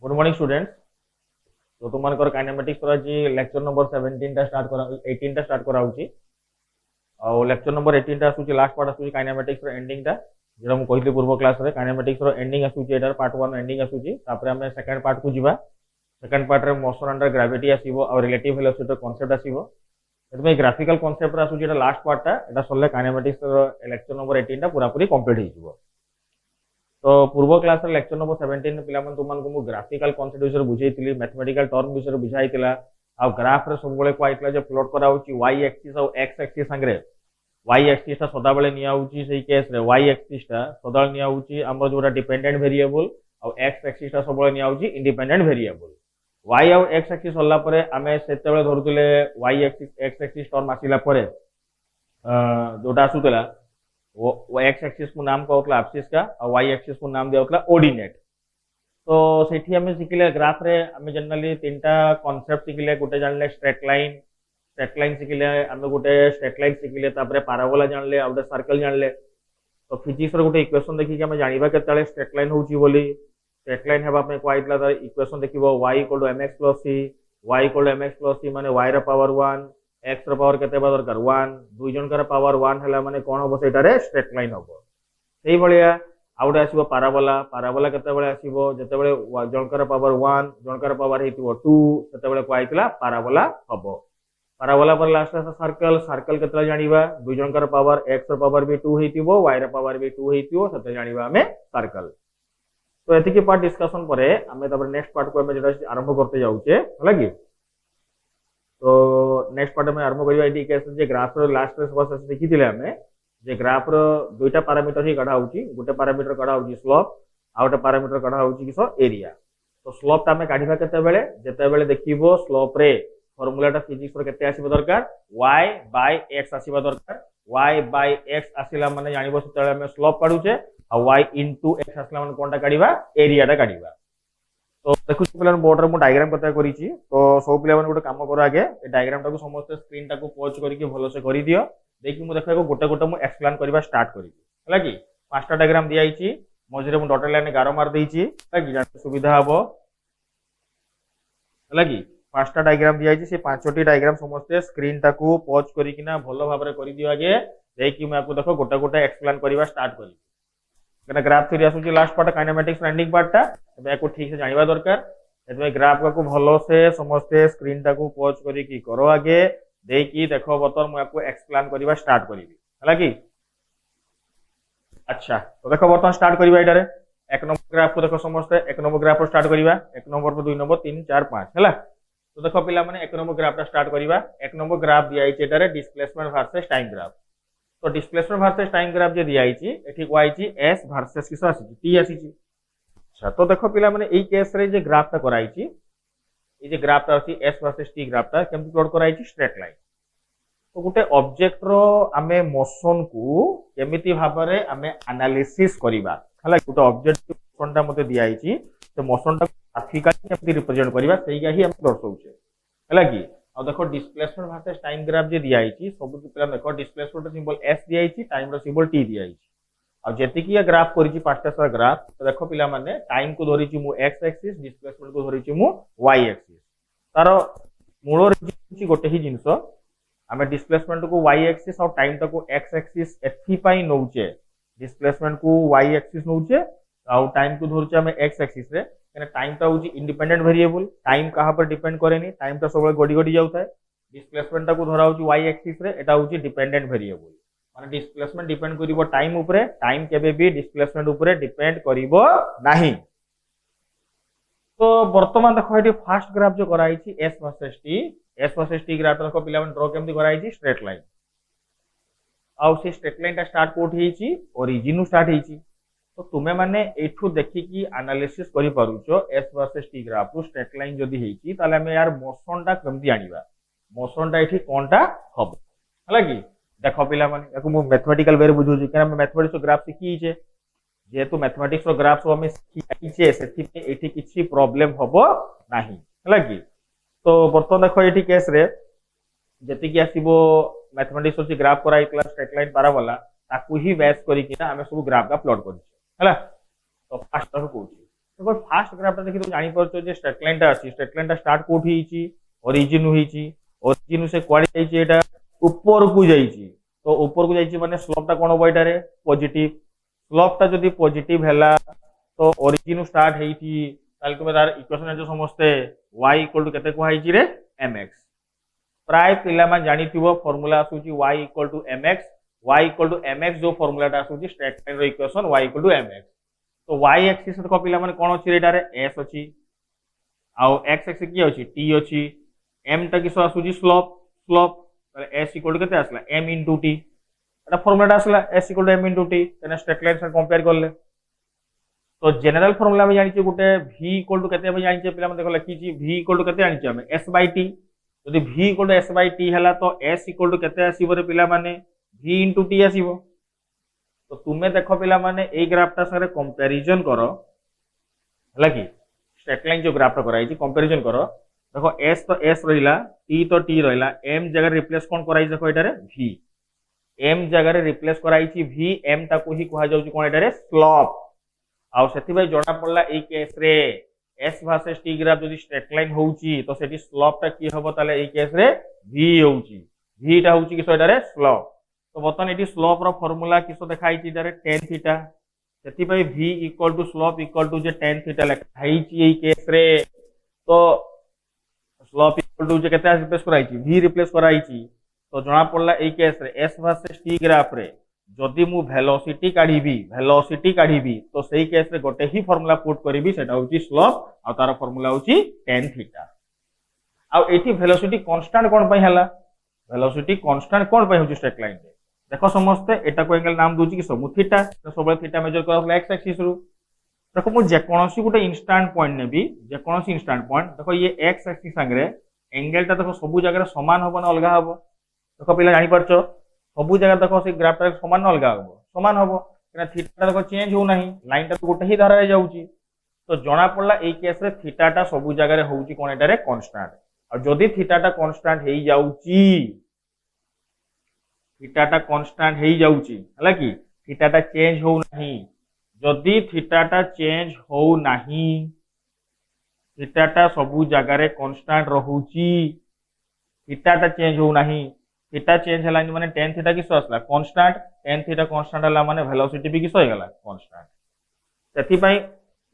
Good morning students. तो तुम मानकर काइनेमेटिक्स रो जी लेक्चर नंबर 17 टा स्टार्ट करा 18 टा स्टार्ट करा होची। और लेक्चर नंबर 18 टा आसुची लास्ट पार्ट आसुची काइनेमेटिक्स रो एंडिंग टा जेरा मु कहितली पूर्व क्लास रे काइनेमेटिक्स रो एंडिंग आसुची एटार पार्ट 1 एंडिंग आसुची। तापर हमें सेकंड पार्ट को जीवा। सेकंड पार्ट रे मोशन अंडर ग्रेविटी आसीबो और रिलेटिव वेलोसिटी कांसेप्ट आसीबो। एतमे ग्राफिकल कांसेप्ट रे आसुची एटा लास्ट पार्ट टा एटा सल्ले काइनेमेटिक्स रो लेक्चर नंबर 18 टा पूरा पूरी कंप्लीट हो जीवो। तो पूर्व क्लास लेक्चर नंबर 17 पिला मन तुमन को ग्राफिकल कांसेप्ट विषय बुझाइतिली मैथमेटिकल टर्म विषय बुझाइतिला। आ ग्राफ रे सब बेले क्वाइटला जे प्लॉट करा होची y एक्सिस और x एक्सिस संगरे y एक्सिस ता सदा बेले निया होची सेही केस रे y एक्सिस ता सदा निया होची हमर जोरा डिपेंडेंट वेरिएबल और x एक्सिस ता सब बेले निया होची इंडिपेंडेंट वेरिएबल। y और x एक्सिस होला परे हमें सेते बेले धरतुले y axis x axis term आसीला परे जोटा आसुतला वो एक्स एक्सिस को नाम कहला एब्सिस का और वाई एक्सिस को नाम दिया होतला ऑर्डिनेट। तो सेठी हमें सिखिले ग्राफ रे हमें जनरली तीनटा कांसेप्ट सिखिले गोटे जानले स्ट्रेट लाइन सिखिले हमें गोटे स्ट्रेट लाइन सिखिले तापरे पैराबोला जानले और गोटे सर्कल जानले। तो फिजिक्स रे गोटे इक्वेशन देखि के हमें जानिबा केताले स्ट्रेट लाइन होची बोली। स्ट्रेट लाइन हेबा पे क्वाइटला ता equation देखिबो y = mx + c y = mx + c माने y रा पावर 1 x रा पावर केते बा दरकार 1 दुई जन कर पावर 1 हला माने कोन होबो सेटा रे स्ट्रेट लाइन होबो। सेही बलिया आउडे आसीबो पैराबोला केते बेले आसीबो जते बेले जन कर पावर 1 जन कर पावर हेतिबो 2 सेते बेले क्वाइतला पैराबोला होबो। पैराबोला पर लास्ट रे सर्कल केते जानिबा दुई जन कर पावर x रा पावर भी 2 हेतिबो y रा पावर भी 2 हेतिबो सेते जानिबा हमें सर्कल। तो एति के पार्ट डिस्कशन परे हमें तबर नेक्स्ट पार्ट को हमें जेटा आरंभ करते जाउचे हला की। तो नेक्स्ट पार्ट में आरंभ करिवा एटी केस जे ग्राफ रो लास्ट रे बस देखि थिले हमें जे ग्राफ रो दुईटा पैरामीटर ही कढा होची गोटे पैरामीटर कढा होची स्लोप आ गोटे पैरामीटर कढा होची किसो एरिया। तो स्लोप ता हमें काढिबा केते बेले जेते बेले देखिबो स्लोप रे फार्मूला टा फिजिक्स रो केते आसीबो दरकार y/x आसीबा दरकार। y/x आसीला माने जानिबो सेते हमें स्लोप काढुचे आ y * x आसीला माने कोनटा काढिबा एरिया टा काढिबा। तो देखु पिला बोर्ड रे मु डायग्राम पता करिछि। तो सब पिला मन गोटे काम करो आगे ए डायग्राम टा को समस्त स्क्रीन टा को पॉज करके भलो से करि दियो। देखि मु देखा को गोटे गोटे मु एक्सप्लेन करबा स्टार्ट करिबि हला की। पांचटा डायग्राम दिया आइछि मझिरे मु डॉटेड लाइन गारो मार देइछि हला की जाते सुविधा हबो हला की। पांचटा डायग्राम दिया आइछि से पांचटी डायग्राम समस्त स्क्रीन टा को पॉज करिकिना भलो भाबरे करि दियो आगे। देखि मु आपको देखो गोटे गोटे एक्सप्लेन करबा स्टार्ट करिबि। कना ग्राफ थ्योरी आसुची last part kinematics ending part टा एबे को ठीक से जानिबा दरकार। एतमे ग्राफ को भलो से समस्त स्क्रीन टा को पॉज करी की करो आगे देकी देखो बतन मु आपको एक्सप्लेन करबा स्टार्ट करिवि हला की। अच्छा तो देखो बतन स्टार्ट करबा एटारे एक नंबर ग्राफ को देखो समस्त एक नंबर ग्राफ स्टार्ट करबा एक नंबर पर 2 नंबर 3 4 5 हला। तो देखो पिला माने एक नंबर ग्राफ टा स्टार्ट करबा। एक नंबर ग्राफ दिया आइछ एटारे डिस्प्लेसमेंट वर्सेस टाइम ग्राफ। तो डिस्प्लेसमेंट वर्सेस टाइम ग्राफ जे दिया आइछि एठी को आइछि s वर्सेस किस आछि t आछि। अच्छा तो देखो पिला माने एई केस रे जे ग्राफ ता कराइछि ए जे ग्राफ ता अछि s वर्सेस t ग्राफ ता केमति प्लॉट कराइछि स्ट्रेट लाइन। तो गुटे ऑब्जेक्ट रो हमें मोशन को केमिति भाबरे हमें एनालिसिस करिबा हला। गुटे ऑब्जेक्ट मोशन ता मते दिया आइछि तो मोशन ता ग्राफिकली केमति रिप्रेजेंट करिबा सेईगा ही हम दर्शाउछे हला की। और देखो डिस्प्लेसमेंट वर्सेस टाइम ग्राफ जे दिया आइछि सब पिला देखो डिस्प्लेसमेंट रो सिंबल s दिया आइछि टाइम रो सिंबल t दिया आइछि। और जेति की ग्राफ करिछि पांचटा सारा ग्राफ तो देखो पिला माने टाइम को धरिछि मु x एक्सिस डिस्प्लेसमेंट को धरिछि मु y एक्सिस। तारो मूल रे गोटे ही जिंस हमें डिस्प्लेसमेंट को y एक्सिस और टाइम को x एक्सिस एथि पई नउचे डिस्प्लेसमेंट को y एक्सिस नउचे और टाइम को धरछे हमें x एक्सिस रे। यानी टाइम ता होची इंडिपेंडेंट वेरिएबल टाइम कहा पर डिपेंड करेनी टाइम ता सब गडी गडी जाउता है। डिस्प्लेसमेंट को धरा होची y एक्सिस रे एटा होची डिपेंडेंट वेरिएबल माने डिस्प्लेसमेंट डिपेंड करिवो टाइम ऊपरे टाइम केबे भी डिस्प्लेसमेंट ऊपरे डिपेंड करिवो नाही। तो वर्तमान देखो एटी फर्स्ट ग्राफ जो कराइछि s वर्सेस t ग्राफ देखो पिला मन ड्रॉ केमति कराइछि स्ट्रेट लाइन। आउ से स्ट्रेट लाइन ता स्टार्ट कोठ हिची ओरिजिन स्टार्ट हिची। तो तुमे माने एठू देखि की एनालिसिस करि पारुछो s वर्सेस t ग्राफ रो स्ट्रेट लाइन जदी हेची ताले हमें यार मोशन ता केमति आनिबा मोशन ता एठी कोनटा हबो हला की। देखो पिला माने याको मु मैथमेटिकल वे रे बुझुजी केना हम मैथमेटिक्स रो ग्राफ सिखी छे जेतु मैथमेटिक्स रो ग्राफ सो हमें सिखी छे सेति पे एठी किछि प्रॉब्लम हबो नाही हला की। तो बर्तन देखो एठी केस रे जेति की आसीबो मैथमेटिक्स रो ग्राफ कराई क्लास स्ट्रेट लाइन पैराबोला ताकू ही बेस करी कि ना हमें सब ग्राफ का प्लॉट करि हला। तो फर्स्ट को कहूची देखो फास्ट ग्राफटा देखि तो जानि परछो जे स्ट्रेट लाइनटा अछि स्ट्रेट लाइनटा स्टार्ट कोठी हिची ओरिजिन से क्वाडी जाइची एटा ऊपर को जाइची तो ऊपर को जाइची माने स्लोपटा कोन होबो एटारे पॉजिटिव स्लोपटा जदी पॉजिटिव हैला तो ओरिजिन स्टार्ट हेइची ताल तुमे तार इक्वेशन जो समस्ते y इक्वल टू केते को हाइची रे mx प्राय पिला मा जानिथिबो फार्मूला आसुची y इक्वल टू mx जो फार्मूलाटा आसुची स्ट्रेट लाइन रो equation y equal to mx तो y एक्सिस को पिला माने कोन अछि रेटारे s अछि आउ x एक्सिस की अछि t अछि m टा किसो आसुची स्लोप s इक्वल टू केते आसला m इनटू t एटा फार्मूलाटा आसला s equal to m into t तेने स्ट्रेट लाइन से कंपेयर करले तो जनरल फार्मूला में जानि गोटे v इक्वल टू केते हम जानि पिला देखो लिखी v इक्वल टू केते जानि हम s बाय t यदि v equal to s by t हला तो s इक्वल टू केते आसीबो रे पिला माने v इनटू t आसीबो तो तुमे देखो पिला माने ए ग्राफटा सारे कंपैरिजन करो हला कि स्ट्रेट लाइन जो ग्राफटा कराई छी कंपैरिजन करो देखो s तो s रहिला t तो t रहिला m जगह रिप्लेस कोन कराई देखो एटारे v m जगह रिप्लेस कराई छी v m ता को ही कहा जाउ छी कोन एटारे स्लोप आउ सेति भाई जणा पड़ला ए केस रे s वर्सेस t ग्राफ जदी स्ट्रेट लाइन होउची तो सेठी स्लोप ता की हबो ताले ए केस रे v होउची v ता होउची किसो एटारे स्लोप तो बतन एटी स्लोप रो फार्मूला किसो देखाई छी एटारे tan थीटा सेति भाई v equal to slope equal to जे tan थीटा लिखाई छी ए केस रे तो स्लोप इक्वल टू जे केते रिप्लेस कराई छी v रिप्लेस कराई छी तो जणा पड़ला ए केस रे s वर्सेस t ग्राफ रे जदि मु वेलोसिटी काढीबी तो सही केस रे गोटे ही फार्मूला पुट करिबी सेटा होची स्लोप आ तार फार्मूला होची tan थीटा आ एठी वेलोसिटी कांस्टेंट कोन पई हला वेलोसिटी कांस्टेंट कोन पई होची स्ट्रेट लाइन रे देखो समस्त एटा को एंगल नाम दोची कि समु थीटा तो सबले थीटा मेजर करला x एक्सिस रु देखो मु जे कोनोसी गोटे इंस्टेंट पॉइंट नेबी जे कोनोसी इंस्टेंट पॉइंट देखो ये x एक्सिस संगे एंगल ता देखो सब जगह समान होबो ना अलगा होबो देखो पिला जानि परछो सब जगह देखो से ग्राफ टा समान न अलगा होबो समान होबो कि थीटा देखो चेंज हो नाही लाइन टा तो गोटे ही धारा रे जाउची तो जणा पड़ला ए केस रे थीटा टा सब जगह रे होउची कोन एटा रे कांस्टेंट और जदी थीटा टा कांस्टेंट हेई जाउची थीटा टा कांस्टेंट हेई जाउची हला कि थीटा टा चेंज हो नाही जदी थीटा टा चेंज हो नाही थीटा टा सब जगह रे कांस्टेंट रहउची थीटा टा चेंज हो नाही थीटा चेंज हला माने tan थीटा किसो असला कांस्टेंट tan थीटा कांस्टेंट हला माने वेलोसिटी भी किसो हेगला कांस्टेंट सेति पई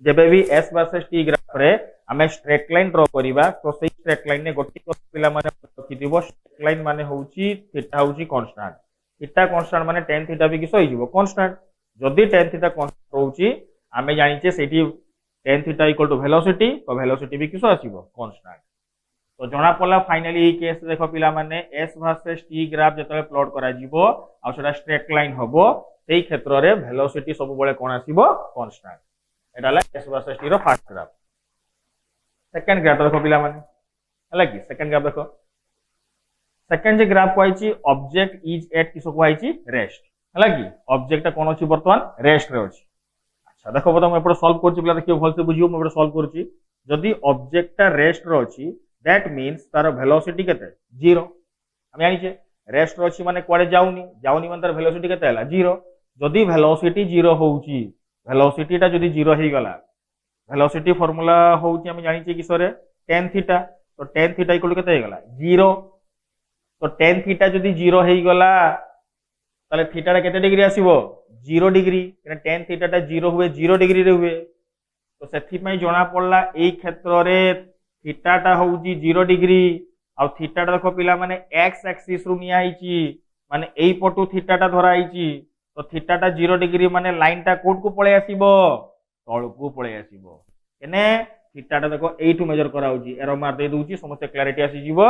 जेबे भी s वर्सेस t ग्राफ रे हमें स्ट्रेट लाइन ड्रा करिबा तो सेही स्ट्रेट लाइन ने गोटी पिला माने रखिदिबो स्ट्रेट लाइन माने होउची थीटा होउची कांस्टेंट थीटा कांस्टेंट माने tan थीटा भी किसो हिजिबो कांस्टेंट जदी tan थीटा कांस्टेंट होउची हमें जानिचे सेठी tan theta equal to velocity तो वेलोसिटी भी किसो आसीबो कांस्टेंट तो जणा पड़ला फाइनली ए केस देखो पिला माने s वर्सेस t ग्राफ जतले प्लॉट करा जिवो आ सेटा स्ट्रेट लाइन हबो सेही क्षेत्र रे वेलोसिटी सब बळे कोन आसीबो कांस्टेंट एटाला s वर्सेस t रो फर्स्ट ग्राफ सेकंड ग्राफ देखो पिला माने हला कि सेकंड ग्राफ देखो सेकंड जे ग्राफ कोइची ऑब्जेक्ट इज एट किसो कोइची रेस्ट हला कि ऑब्जेक्ट कोन अछि वर्तमान रेस्ट रे अछि अच्छा देखो बता हम एपड सॉल्व करछि पिला देखियो भल से बुझियो हम एपड सॉल्व करछि जदी ऑब्जेक्ट ता रेस्ट रो अछि दैट मीन्स तार वेलोसिटी केते जीरो हम जानि छे रेस्ट रो अछि माने कोडे जाउनी माने तार वेलोसिटी केते हला जीरो जदी वेलोसिटी जीरो होउची वेलोसिटी ता जदी जीरो हे गला वेलोसिटी फार्मूला होउची हम जानि छे किसरे tan थीटा तो tan थीटा इक्वल केते हे गला जीरो तो tan थीटा जदी जीरो हे गला ताले थीटा ता केते डिग्री आसीबो 0 डिग्री कि tan थीटा ता जीरो हुए 0 डिग्री रे हुए तो सेथि पई जणा पड़ला एई क्षेत्र रे थीटा टा होउची 0 डिग्री आ थीटा टा देखो पिला माने x एक्सिस रु निया आइची माने एई पटु थीटा टा धरा आइची तो थीटा टा 0 डिग्री माने लाइन टा कोड को पळे आसीबो तळ को पळे आसीबो एने थीटा टा देखो एइटु मेजर कराउची एरो मार दे दूची समस्त क्लैरिटी आसी जीवो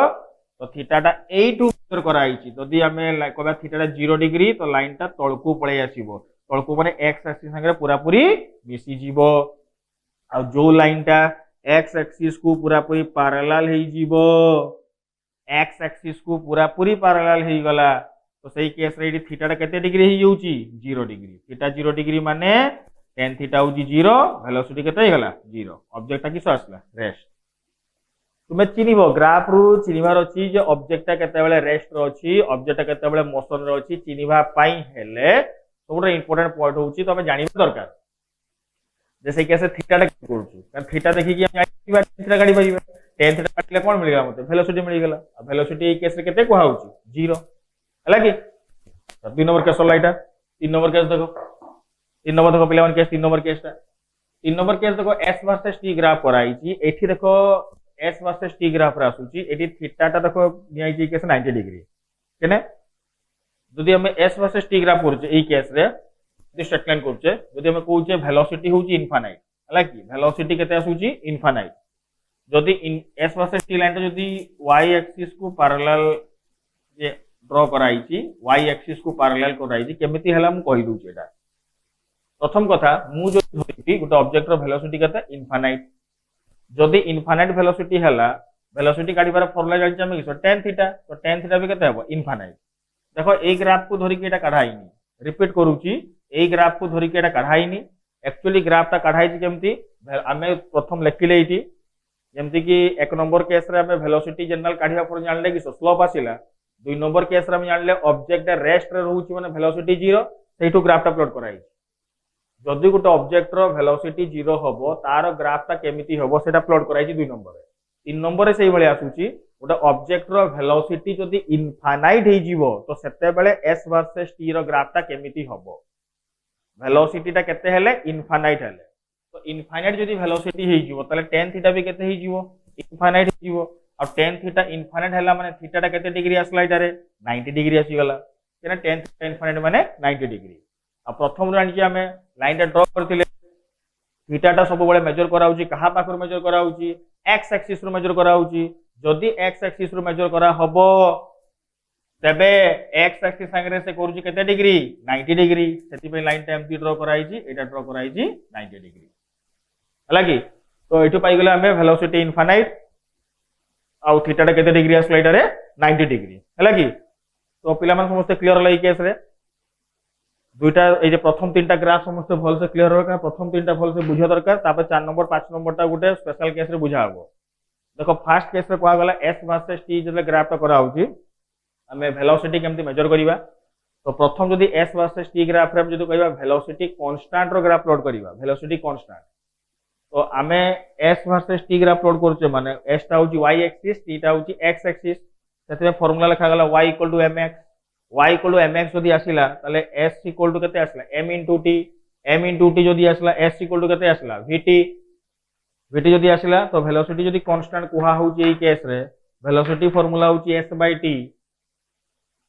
तो थीटा टा एइटु मेजर कराइची जदी हमें कहबा थीटा टा 0 डिग्री तो लाइन टा तळ को पळे आसीबो तळ को माने x एक्सिस संगे पूरा पूरी मिसी जीवो आ जो लाइन टा x एक्सिस को पूरा पूरी पैरेलल हे जीवो x एक्सिस को पूरा पूरी पैरेलल हे गला तो सही केस रे थीटा टा केते डिग्री हे जाउची 0 डिग्री थीटा 0 डिग्री माने tan थीटा होउची 0 वेलोसिटी केते हे गला 0 ऑब्जेक्ट टा किसो आसला रेस्ट तुमे चिनिबो ग्राफ रु चिनिबार अछि जे ऑब्जेक्ट टा केते बेले रेस्ट रो अछि ऑब्जेक्ट टा केते बेले मोशन रो अछि चिनिबा पई हेले सबरो इंपोर्टेंट पॉइंट होउची तो हमें जानिबा दरकार जैसे केस थीटाटा करूछु कारण थीटा देखि कि हम थीटा काढी परिबा tan थीटा काटले कोन मिल गला मते वेलोसिटी मिल गला आ वेलोसिटी ए केस रे केते को होउची 0 हला कि 2 नंबर केस होला इटा 3 नंबर केस देखो 3 नंबर देखो पिलावन केस 3 नंबर केसटा 3 नंबर केस देखो s वर्सेस t ग्राफ कराइची एठी देखो s वर्सेस t ग्राफ रा आसुची एठी थीटाटा देखो नियाइची केस 90 डिग्री केने जदि हम s वर्सेस t ग्राफ करछे ए केस रे जदि स्ट्रेट लाइन करछे जदि हम कहूचे वेलोसिटी होउची इनफाइनाइट हला कि वेलोसिटी केते आसुची इनफाइनाइट जदि s वर्सेस t लाइन जदि y एक्सिस को पैरेलल जे ड्रा कराइची y एक्सिस को पैरेलल कराइची केमिति हला हम कहि दूची एटा प्रथम कथा मु जो धरिती गुटे ऑब्जेक्ट रो वेलोसिटी केते इनफाइनाइट जदि इनफाइनाइट वेलोसिटी हला वेलोसिटी काढिबार फॉर्मूला जानि हम किस tan थीटा तो tan थीटा भी केते हबो इनफाइनाइट देखो ए ग्राफ को धरि के एटा काढाइनी रिपीट करूची ए ग्राफ को धरि के एटा काढाइनी एक्चुअली ग्राफ ता काढाइची केमति हमें प्रथम लेखिले एठी जेमति कि एक नंबर केस रे हमें वेलोसिटी जनरल काढिबा पर जानले कि स्लोप आसिला 2 नंबर केस रे हम जानले ऑब्जेक्ट रेस्ट रे रहउची माने वेलोसिटी 0 सेठू ग्राफ टा प्लॉट कराई जदि गुटे ऑब्जेक्ट रो वेलोसिटी 0 हबो तार ग्राफ ता केमिति हबो सेटा प्लॉट कराई 2 नंबर रे 3 नंबर रे सेही भली आसुची गुटे ऑब्जेक्ट रो वेलोसिटी जदि इनफाइनाइट हे जीवो तो सेते बेले s वर्सेस t रो ग्राफ ता केमिति हबो वेलोसिटी ता केते हेले इनफाइनाइट हेले तो इनफाइनाइट जदि वेलोसिटी हे जीवो ताले tan थीटा भी केते हे जीवो इनफाइनाइट हे जीवो और tan थीटा इनफाइनाइट हला माने थीटा ता केते डिग्री आसला इटारे 90 डिग्री आसी गला केना tan थीटा इनफाइनाइट माने 90 डिग्री आ प्रथम जानि कि हमें लाइन ता ड्रा करथिले थीटा ता सब बेले मेजर कराउची कहा पाखर मेजर कराउची x एक्सिस रो मेजर कराउची जदि x एक्सिस रो मेजर करा हबो तबे x एक्सिस संगे से करूची केते डिग्री 90 डिग्री सेति पे लाइन टा एम्प्टी ड्रा कराइची एटा ड्रा कराइची 90 डिग्री हला कि तो एठो पाई गेला हमें वेलोसिटी इनफाइनाइट आ थीटा टा केते डिग्री आसला इटारे 90 डिग्री हला कि तो पिला मन समस्त क्लियर होला ई केस रे दुईटा ए जे प्रथम तीनटा ग्राफ समस्त भल से क्लियर होगा प्रथम तीनटा भल से बुझा दरकार तापर 4 नंबर 5 नंबर टा गुटे स्पेशल केस रे बुझा हबो देखो फर्स्ट केस रे कोआ गला s वर्सेस t जले ग्राफ टा करा होची हमें वेलोसिटी केमति मेजर करिवा तो प्रथम जदि s वर्सेस t ग्राफ रे हम जदि कहबा वेलोसिटी कांस्टेंट रो ग्राफ प्लॉट करिवा वेलोसिटी कांस्टेंट तो आमे s versus t graph plot करछे माने s टा होची y एक्सिस t टा होची x एक्सिस सेते फार्मूला लिखा गला y mx y mx जदि आसिला ताले s केते आसिला m t जदि आसिला s केते आसिला vt जदि आसिला तो वेलोसिटी जदि कांस्टेंट कुहा होची ए केस रे वेलोसिटी फार्मूला होची s/t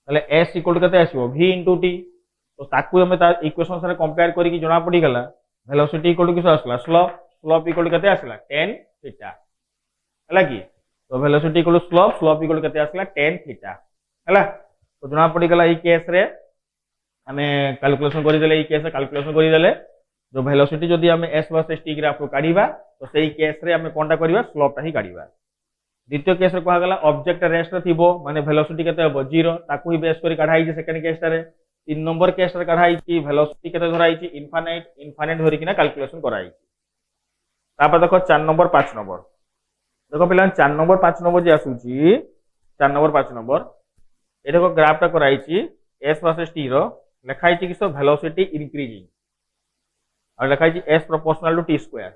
ताले s केते आसीबो v * t तो ताकू हमें ता इक्वेशन से कंपेयर करी कि जणा पड़ी गला वेलोसिटी किस आसला स्लोप केते आसला tan थीटा हला कि तो वेलोसिटी स्लोप केते आसला tan थीटा हला तो जणा पड़ी गला ई केस रे हमें कैलकुलेशन करि देले ई केस रे कैलकुलेशन करि देले जो वेलोसिटी जदि हमें s वर्सेस t ग्राफ को काढीबा तो सेही केस रे हमें कोनटा करिवा स्लोप ता ही काढीबा द्वितीय केस रे कोहा गला ऑब्जेक्ट रेस्ट रे थिबो माने वेलोसिटी केते हबो 0 ताकू ही बेस करी काढाई जे सेकंड केस रे 3 नंबर केस रे काढाई कि वेलोसिटी केते धराई छि इनफाइनाइट धरि किना कैलकुलेशन कराई तापर देखो 4 नंबर 5 नंबर देखो पिला 4 नंबर 5 नंबर जे आसुची 4 नंबर 5 नंबर ए देखो ग्राफ टा कराई छि s वर्सेस t रो लिखाई छि कि वेलोसिटी इंक्रीजिंग और लिखाई छि s proportional to t square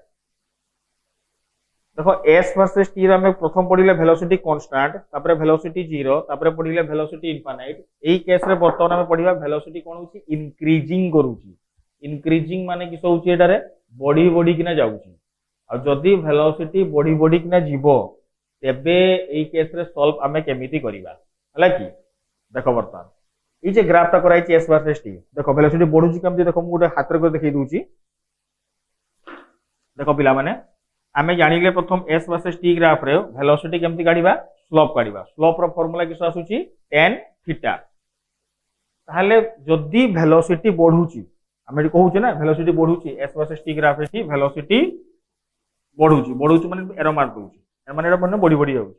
देखो s वर्सेस t रो हमें प्रथम पढिले वेलोसिटी कांस्टेंट तापर वेलोसिटी 0 तापर पढिले वेलोसिटी इनफाइनाइट एई केस रे वर्तमान हमें पढिबा वेलोसिटी कोन होची इंक्रीजिंग करूची इंक्रीजिंग माने किस होची एटारे बॉडी किना जाउची और जदी वेलोसिटी बॉडी किना जीवो तेबे एई केस रे सॉल्व हमें केमिति करिबा हला कि देखो वर्तमान ई जे ग्राफ ता कराई छि s वर्सेस t देखो वेलोसिटी बढ़ुची केमति देखो मु गोटे हाथ रे देखै दूची देखो पिला माने आमे जानिले प्रथम s वर्सेस t ग्राफ रे वेलोसिटी केमति काढीबा स्लोप रो फार्मूला किस आसुची tan थीटा ताहले जदी वेलोसिटी बढ़ुची आमे कहूचे ना वेलोसिटी बढ़ुची s वर्सेस t ग्राफ रे वेलोसिटी बढ़ुची माने एरो मार दोची माने एरो माने बढ़ी जाउची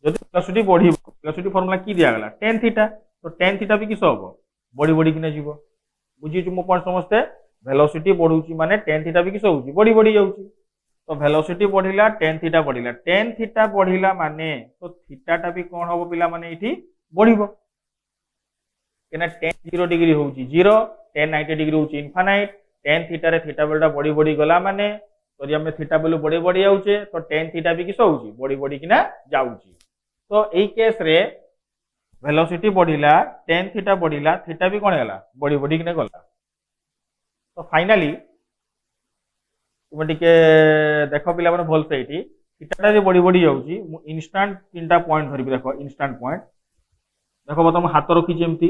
जदी वेलोसिटी बढ़ी वेलोसिटी फार्मूला की दिया गला tan थीटा तो tan थीटा भी किस होबो बढ़ी किना जीवो बुझी छु मो पॉइंट समझते वेलोसिटी बढ़ुची माने tan थीटा भी किस होउची बढ़ी जाउची तो वेलोसिटी बढ़िला tan थीटा बढ़िला माने तो थीटा टा भी कोन होबो पिला माने इठी बढ़िबो केना tan 0 डिग्री होउची 0 tan 90 डिग्री होउची इनफाइनाइट टेन थीटा रे थीटा वैल्यूटा बढ़ी बढ़ी गला माने तो आम थीटा वैल्यू बढ़ी बढ़ी जाऊे तो टेन थीटा भी किस होची बढ़ी बढ़ी किना जाऊची। तो यही केस रे वेलोसिटी बढ़िला टेन थीटा बढ़िला थीटा भी कौन है बढ़ी बढ़ी किना गला। तो फाइनाली तुम टिके देख पिला माने भल से एठी थीटाटा जे बढ़ी बढ़ी जाऊची मु इंस्टेंट तीनटा पॉइंट धरिबि देखो इंस्टेंट पॉइंट देखो बतम हाथ रखी एमती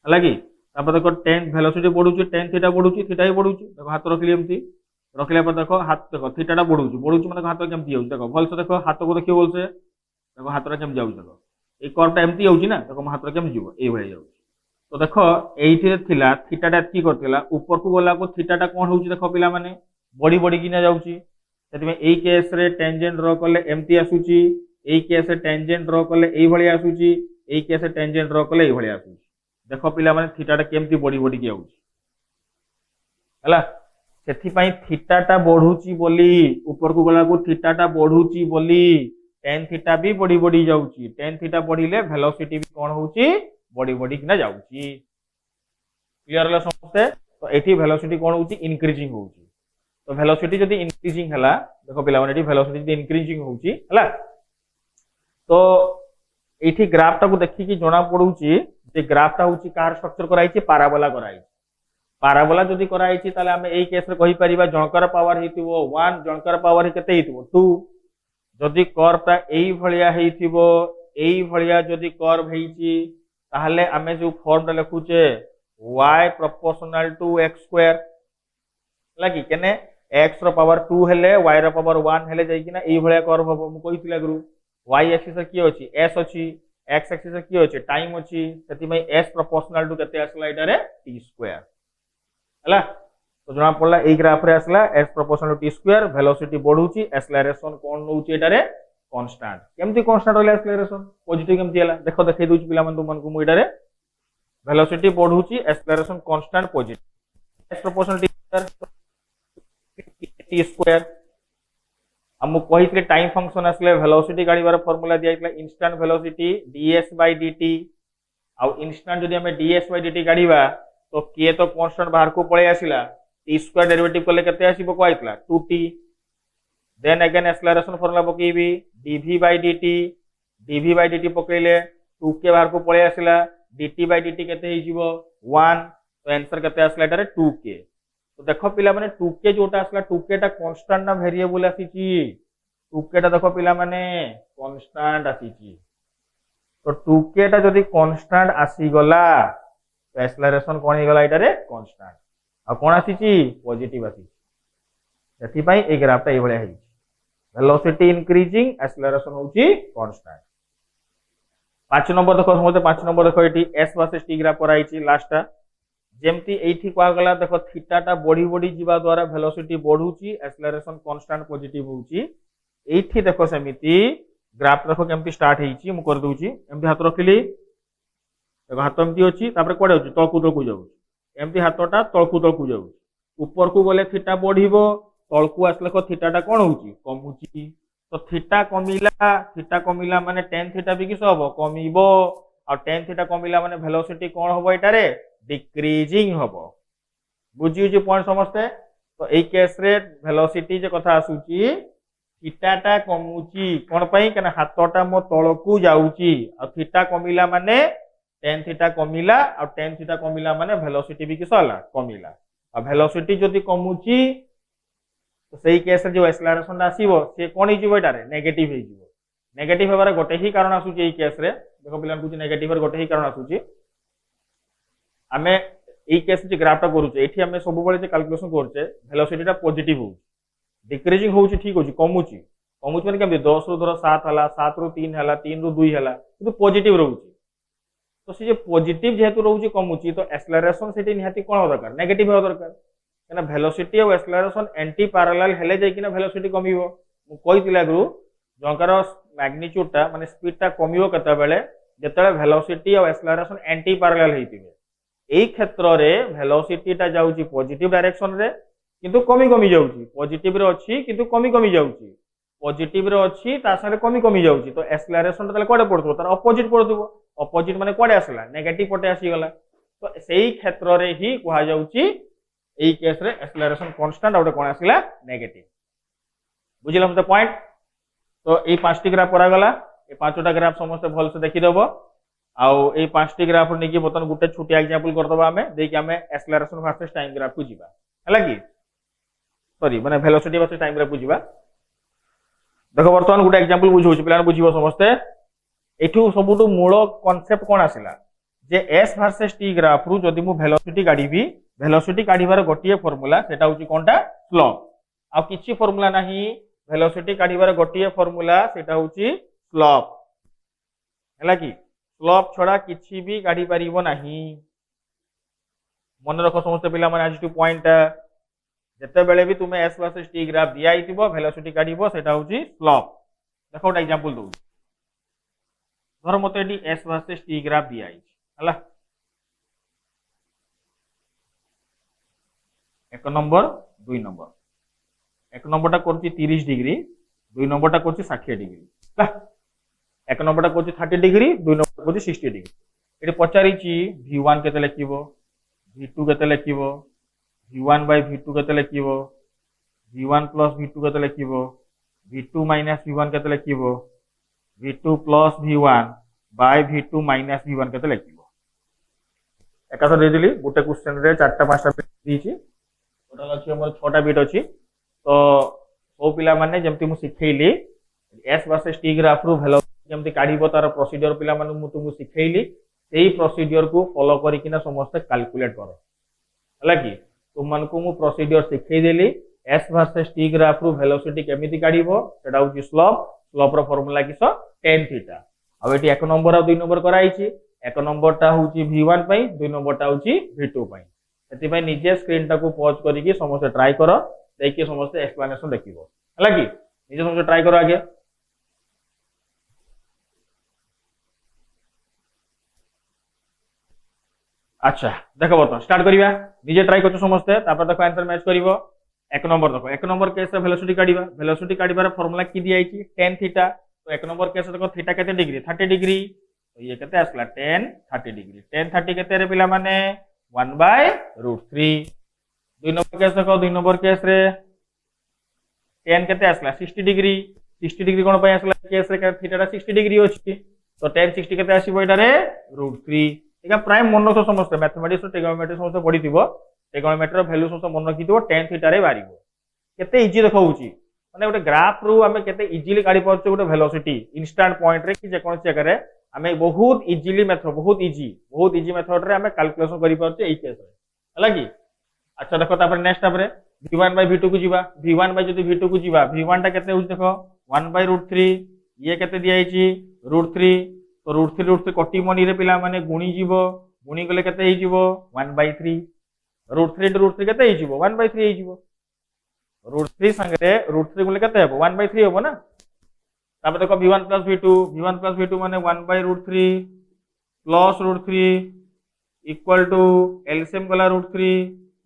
है कि देखो टेन वेलोसिटी बढ़ुची टेन थीटा बढ़ुची थीटा ही बढ़ुची देखो हाथ रखिली एमती रखिला पर देखो हाथ देखो थीटाटा बढ़ुची बढ़ुची मतलब हाथ केमती जाऊँ देखो भल से देखो हाथ को देखिए भल से देखो हाथ केमती जाऊँ देखो ये कर्वटा एमती जाऊँ ना देखो मो हाथ केमती जीव ये जाऊँ। तो देखो ये थीटाटा एति करथिला ऊपर को गला को थीटाटा कौन होउची देखो पिला माने बढ़ी बढ़ी किना जाऊँगी से केस रे टेंजेंट ड्र कले एमती आसूची एई केस रे टेंजेंट ड्र कले एई भली आसूची एई केस रे टेंजेंट ड्र कले एई भली आसूची देखो पिला माने थीटाटा केमती बढ़ी बढ़ी की आउची हला सेथि पई थीटाटा बढ़ुची बोली ऊपर को गला को थीटाटा बढ़ुची बोली टेन थीटा भी बढ़ी बढ़ी जाउची टेन थीटा बढ़िले वेलोसिटी भी कोन होउची बढ़ी बढ़ी किना जाउची। क्लियर होला समझते। तो एठी वेलोसिटी कोन होउची इंक्रीजिंग होउची तो वेलोसिटी जदी इंक्रीजिंग हला देखो पिला माने एठी वेलोसिटी जदी इंक्रीजिंग होउची हला तो एठी ग्राफ टाको देखि कि जणा पडुची जे ग्राफ टा होउची कार स्ट्रक्चर कराइची पाराबोला कराइची पाराबोला जदी कराइची ताले हमें एई केस रे कहि परिबा जनकर पावर हेतिबो 1 जनकर पावर केते हेतिबो 2 जदी कर्व टा एई भलिया हेतिबो एई भलिया जदी कर्व हेइची ताहले हमें जो फॉर्म टा लिखुचे y proportional to x square लागी केने x रो पावर 2 हेले y रो पावर 1 हेले जाई कि ना एई भलिया कर्व हबो मु कहितले गुरु y एक्सिस की अछि s अछि x एक्सिस की अछि टाइम अछि सेति में s प्रोपोर्शनल टू केते आसला एटारे t स्क्वायर हला। तो जना पड़ला एई ग्राफ रे आसला s proportional to t square velocity बढ़ुची एक्सेलरेशन कोन नउची एटारे कांस्टेंट केमती कांस्टेंट होले एक्सेलरेशन पॉजिटिव केमती हला देखो देखै दोछ पिला मन तुमन को मु एटारे वेलोसिटी बढ़ुची acceleration constant positive s proportional t square हम कहितले टाइम फंक्शन आसले वेलोसिटी गाड़ीबार फार्मूला दिया इतला instant velocity ds by dt आ इंस्टेंट जदी हमें ds by dt गाड़ीबा तो k तो कांस्टेंट बाहर को पळे आसिला t स्क्वायर डेरिवेटिव करले केते आसीबो को आइतला 2t then again acceleration formula पकेबी dv by dt पकेले 2k बाहर को पळे आसिला dt by dt केते हे जीवो 1 तो आंसर केते आसला एटारे 2k। तो देखो पिला माने 2k जोटा आसला 2k टा कांस्टेंट ना वेरिएबल आसीची 2k टा देखो पिला माने कांस्टेंट आसीची तो 2k टा जदी कांस्टेंट आसी गला तो एक्सेलरेशन कोन हे गला एटारे कांस्टेंट आ कोन आसीची पॉजिटिव आसीची सेति पई ए ग्राफ टा ए भले हे वेलोसिटी इंक्रीजिंग एक्सेलरेशन होची कांस्टेंट। 5 नंबर देखो समझते 5 नंबर देखो एटी s वर्सेस t ग्राफ कराइची लास्ट जेमती एठी कोआ गला देखो थीटा टा बढ़ी बढ़ी जीवा द्वारा वेलोसिटी बढ़ुची एक्सेलरेशन कांस्टेंट पॉजिटिव होची एठी देखो समिति ग्राफ देखो केमती स्टार्ट हेची मु कर दोची एमती हाथ रखिली देखो हाथ एमती अछि तापर कोडे होची तळकु जाउ एमती हाथटा तळकु जाउ ऊपर को गले थीटा बढ़िबो तळकु आसले को थीटा टा कोन होची कमुची तो थीटा कमिला माने tan थीटा भी किस हबो कमिबो आ tan थीटा कमिला माने वेलोसिटी कोन हबो एटारे डिक्रीजिंग हबो बुझियो जे पॉइंट समझते। तो एई केस रे वेलोसिटी जे कथा आसुची थीटा टा कमुची कोन पई कना हाथटा मो तळकु जाउची आ थीटा कमिला माने tan थीटा कमिला आ tan थीटा कमिला माने वेलोसिटी भी किस हला कमिला आ वेलोसिटी जदी कमुची तो सही केस रे जो एक्सेलरेशन आसीबो से कोन हिजिबो एटारे नेगेटिव हिजिबो नेगेटिव हेबार गोटे ही कारण आसुची एई केस रे देखो पिलान कुछ नेगेटिव रे गोटे ही कारण आसुची आमे एई केस जे ग्राफ टा करूचे एठी आमे सब बळे जे कैलकुलेशन करचे वेलोसिटी टा पॉजिटिव हो डिक्रीजिंग होउची ठीक होची कमुची माने केम 10 रो धरो 7 हला 7 रो 3 हला 3 रो 2 हला किंतु पॉजिटिव रहउची तो से जे पॉजिटिव जेहेतु रहउची कमुची तो एक्सेलरेशन सेठी निहाती कोन हो दरकार नेगेटिव हो दरकार ना वेलोसिटी और एक्सेलरेशन एंटी पैरेलल हेले जाय कि ना वेलोसिटी कमिवो मु कहितिला गुरु जंकर मैग्नीट्यूड टा माने स्पीड टा कमिवो कता बेले जेतले वेलोसिटी और एक्सेलरेशन एंटी पैरेलल हेतिबे एई क्षेत्र रे वेलोसिटी टा जाउची पॉजिटिव डायरेक्शन रे किंतु कमी जाउची पॉजिटिव रे अछि किंतु कमी जाउची पॉजिटिव रे अछि ता सारे कमी जाउची तो एक्सेलरेशन ता कोडे पड़थो तार अपोजिट पड़थो अपोजिट माने कोडे आसला नेगेटिव पटे आसी गला तो सेही क्षेत्र रे ही कहा जाउची एई केस रे एक्सेलरेशन कांस्टेंट और कोन आसिला नेगेटिव बुझिला मते पॉइंट तो एई पांचटी ग्राफ करा गला ए पांचटा ग्राफ समस्त भल से देखि देबो आउ एई पांचटी ग्राफ नेकी बतन गुटे छोटी एग्जांपल कर दबा हमें देकी हमें एक्सेलरेशन वर्सेस टाइम ग्राफ को जीवा हला की सॉरी माने वेलोसिटी वर्सेस टाइम ग्राफ को जीवा देखो वर्तमान गुटे एग्जांपल बुझौछि पिलान बुझिबो समस्त एठू सबुटू मूल कांसेप्ट कोन आसिला जे s वर्सेस t ग्राफ रु जदि मु वेलोसिटी काढीबी वेलोसिटी काढीबार गोटिए फार्मूला सेटा होची कोनटा स्लोप आ किछि फार्मूला नाही वेलोसिटी काढीबार गोटिए फार्मूला सेटा होची स्लोप हला की स्लोप छडा किछि भी काढी परिबो नाही मन रखो समस्त पिला माने आज टू पॉइंट जते बेले भी तुमे s वर्सेस t ग्राफ दिया आइतिबो वेलोसिटी काढीबो सेटा होची स्लोप देखो एक एग्जांपल दउ धर मते एडी s वर्सेस t ग्राफ दिया आइछ हला एक नंबर दुई नंबर एक नंबर टा करछि 30 डिग्री दुई नंबर टा करछि 60 डिग्री हला एक नंबर टा करछि 30 डिग्री दुई नंबर करछि 60 डिग्री एटी पचारि छि v1 केते लिखिबो v2 केते लिखिबो v1 by v2 केते लिखिबो v1 plus v2 केते लिखिबो v2 minus v1 केते लिखिबो v2 plus v1 by v2 minus v1 केते लिखिबो एकाथ दे दिली गोटे क्वेश्चन रे चारटा पांचटा बिट दीची टोटल अछि हमर 6टा बिट अछि तो ओ पिला माने जेमति मु सिखैली s वर्सेस t ग्राफ रु वेलोसिटी जेमति काढीबो तार प्रोसीजर पिला माने मु तुमु सिखैली सेही प्रोसीजर को फॉलो करिकिना समस्त कैलकुलेट करो हला की तुम मन को मु प्रोसीजर सिखै देली s वर्सेस t ग्राफ रु वेलोसिटी केमिति काढीबो सेटा होची स्लोप स्लोप रो फार्मूला किसो tan थीटा अब एटी एक नंबर और दुई नंबर कराइछि एक नंबर टा होची v1 पई दुई नंबर टा होची v2 पई सेति पई निजे स्क्रीन टा को पॉज करिकि समस्त ट्राई करो देखि समस्त एक्सप्लेनेशन देखिबो हला की निजे समस्त ट्राई करो आगे अच्छा देखो बतो स्टार्ट करिबा निजे ट्राई करछो समस्त तापर देखो आंसर मैच करिवो एक नंबर देखो एक नंबर केस रे वेलोसिटी काढीबार फार्मूला की दिया आइछि tan थीटा तो एक नंबर केस देखो थीटा केते डिग्री 30 डिग्री तो ये केते आसला tan 30 डिग्री tan 30 केते रे पिला माने 1/√3 दुई नंबर केस देखो दुई नंबर केस रे tan केते आसला 60 डिग्री कोन पय आसला केस रे थीटा 60 डिग्री अछि तो tan 60 केते आसीबो एटा रे √3 एका प्राइम मन रखो समस्त मैथमेटिक्स और ट्रिगोनोमेट्री समस्त पढी थिबो ट्रिगोनोमेट्री वैल्यू समस्त मन रखि थिबो tan थीटा रे बारिबो केते इजी देखौची माने गोटे ग्राफ रु हमें केते इजीली काढी परछो गोटे वेलोसिटी इंस्टेंट पॉइंट रे कि जे कोन जगह रे हमें बहुत इजीली मेथड बहुत इजी मेथड रे हमें कैलकुलेशन करि परछो एई केस रे हला की अच्छा देखो तापर नेक्स्ट तापर v1 by v2 को जीवा v1 by जदी v2 को जीवा v1 टा केते होछ देखो 1/√3 ये केते दिया आइची √3 तो √3 कटी मनी रे पिला माने गुणी जीवो गुणी गले केते हे जीवो 1/3 √3 √3 केते हे जीवो 1/3 हे जीवो √3 संगे √3 गुले केते हेबो 1/3 हेबो ना तापर देखो v1 plus v2 माने 1/√3 plus √3 इक्वल टू एलसीएम गला √3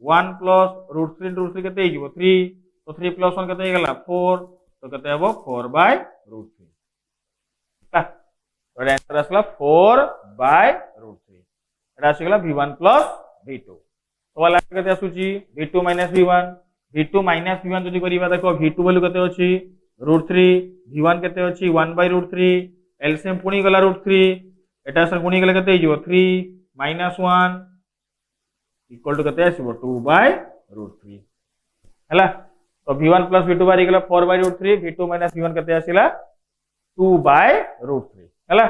1 plus √3 केते हे जीवो 3 तो 3 plus 1 केते हे गला 4 तो केते हेबो 4/√3 तो आंसर आसला 4/√3 एटा आसी गला v1 plus v2 तो वाला केते आसुची v2 minus v1 जदि करिबा देखो v2 वैल्यू केते अछि √3 v1 केते अछि 1/√3 एलसीएम पुनी गला √3 एटा से गुणी गले केते हिजो 3 - 1 इक्वल टू केते आसीबो 2/√3 हैला तो v1 plus v2 बारी गला 4/√3 v2 minus v1 केते आसीला 2/√3 हैला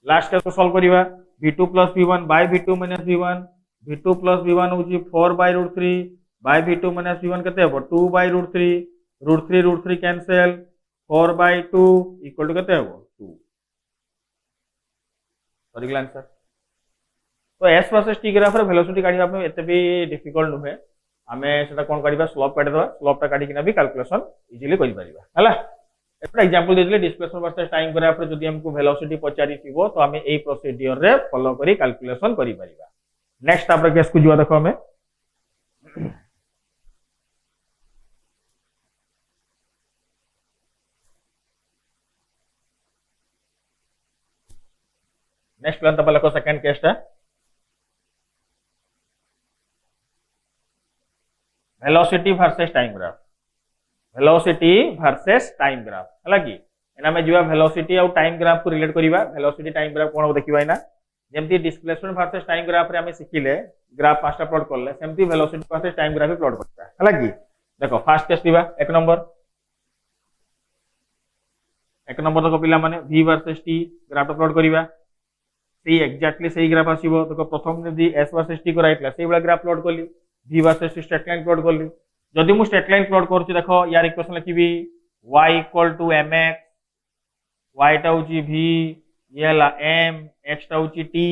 लास्ट केस को solve करिवा v2 plus v1 by v2 minus v1 v2 plus v1 होची 4/√3 by v2 minus v1 केते हेबो 2/√3 √3 कैंसिल 4/2 इक्वल टू केते हेबो 2 सॉरी आंसर तो s वर्सेस t ग्राफ रे वेलोसिटी काढिबा पे एते भी डिफिकल्ट नुहे हमें सेटा कोन काढिबा स्लोप काढि दबा स्लोप ता काढि किना भी कैलकुलेशन इजीली करि परिबा हला एटा एग्जांपल देले डिस्प्लेसमेंट वर्सेस टाइम ग्राफ रे जदि हमको वेलोसिटी पचारि थिबो तो हमें एई प्रोसीजर रे फॉलो करी कैलकुलेशन करि परिबा नेक्स्ट आपरे केस को जुआ देखो हमें नेक्स्ट प्लान तब लको सेकंड केस टा velocity versus time graph, velocity versus time graph हला कि एना में जीवा वेलोसिटी और टाइम ग्राफ को रिलेट करिवा। वेलोसिटी टाइम ग्राफ कोन हो देखिबा एना जेमती डिस्प्लेसमेंट वर्सेस टाइम ग्राफ रे हमें सिखिले ग्राफ पांचटा प्लॉट करले सेमती वेलोसिटी वर्सेस टाइम ग्राफ भी प्लॉट करता हला कि देखो फास्ट केस दिबा एक नंबर देखो पिला माने v versus t graph plot करिवा सी एक्जेक्टली सही ग्राफ आसीबो। देखो प्रथम यदि s वर्सेस t को राइटला सेही बला ग्राफ प्लॉट करली v versus t straight line plot करली। जदि मु स्ट्रेट लाइन प्लॉट करछि देखो यार इक्वेशन लिखिबी y = mx y टा होची v ये ला m x टा होची t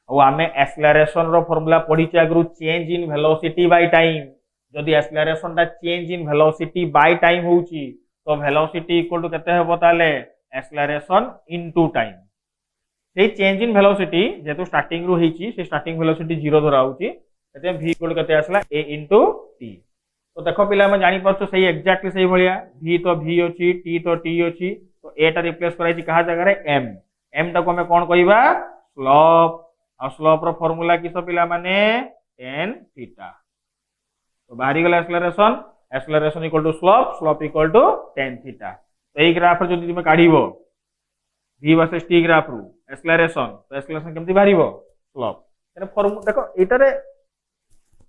और आमे एक्सेलरेशन रो फार्मूला पढी छि अगरु change in velocity by time. जदि एक्सेलरेशन टा change in velocity by time होची तो वेलोसिटी इक्वल टू केते हेबो ताले एक्सेलरेशन इनटू टाइम। से चेंज इन वेलोसिटी जेतु स्टार्टिंग रु हेची से स्टार्टिंग वेलोसिटी 0 धरा होची एते v इक्वल केते आसला a * t। तो देखो पिला हम जानि परछो सही एक्जेक्टली सही भलिया v तो v अछि t तो t अछि तो a टा रिप्लेस कराई छि कहा जगह रे m m टा को हमें कोन कहिबा स्लोप और स्लोप रो फार्मूला किस पिला माने tan थीटा। तो बाहरी गला acceleration acceleration equal to slope slope equal to tan theta. तो एई ग्राफ रे जदि तुमे काढिबो v वर्सेस t ग्राफ रु एक्सेलरेशन तो एक्सेलरेशन केमति बाहरिबो स्लोप एने फार्मूला देखो एटारे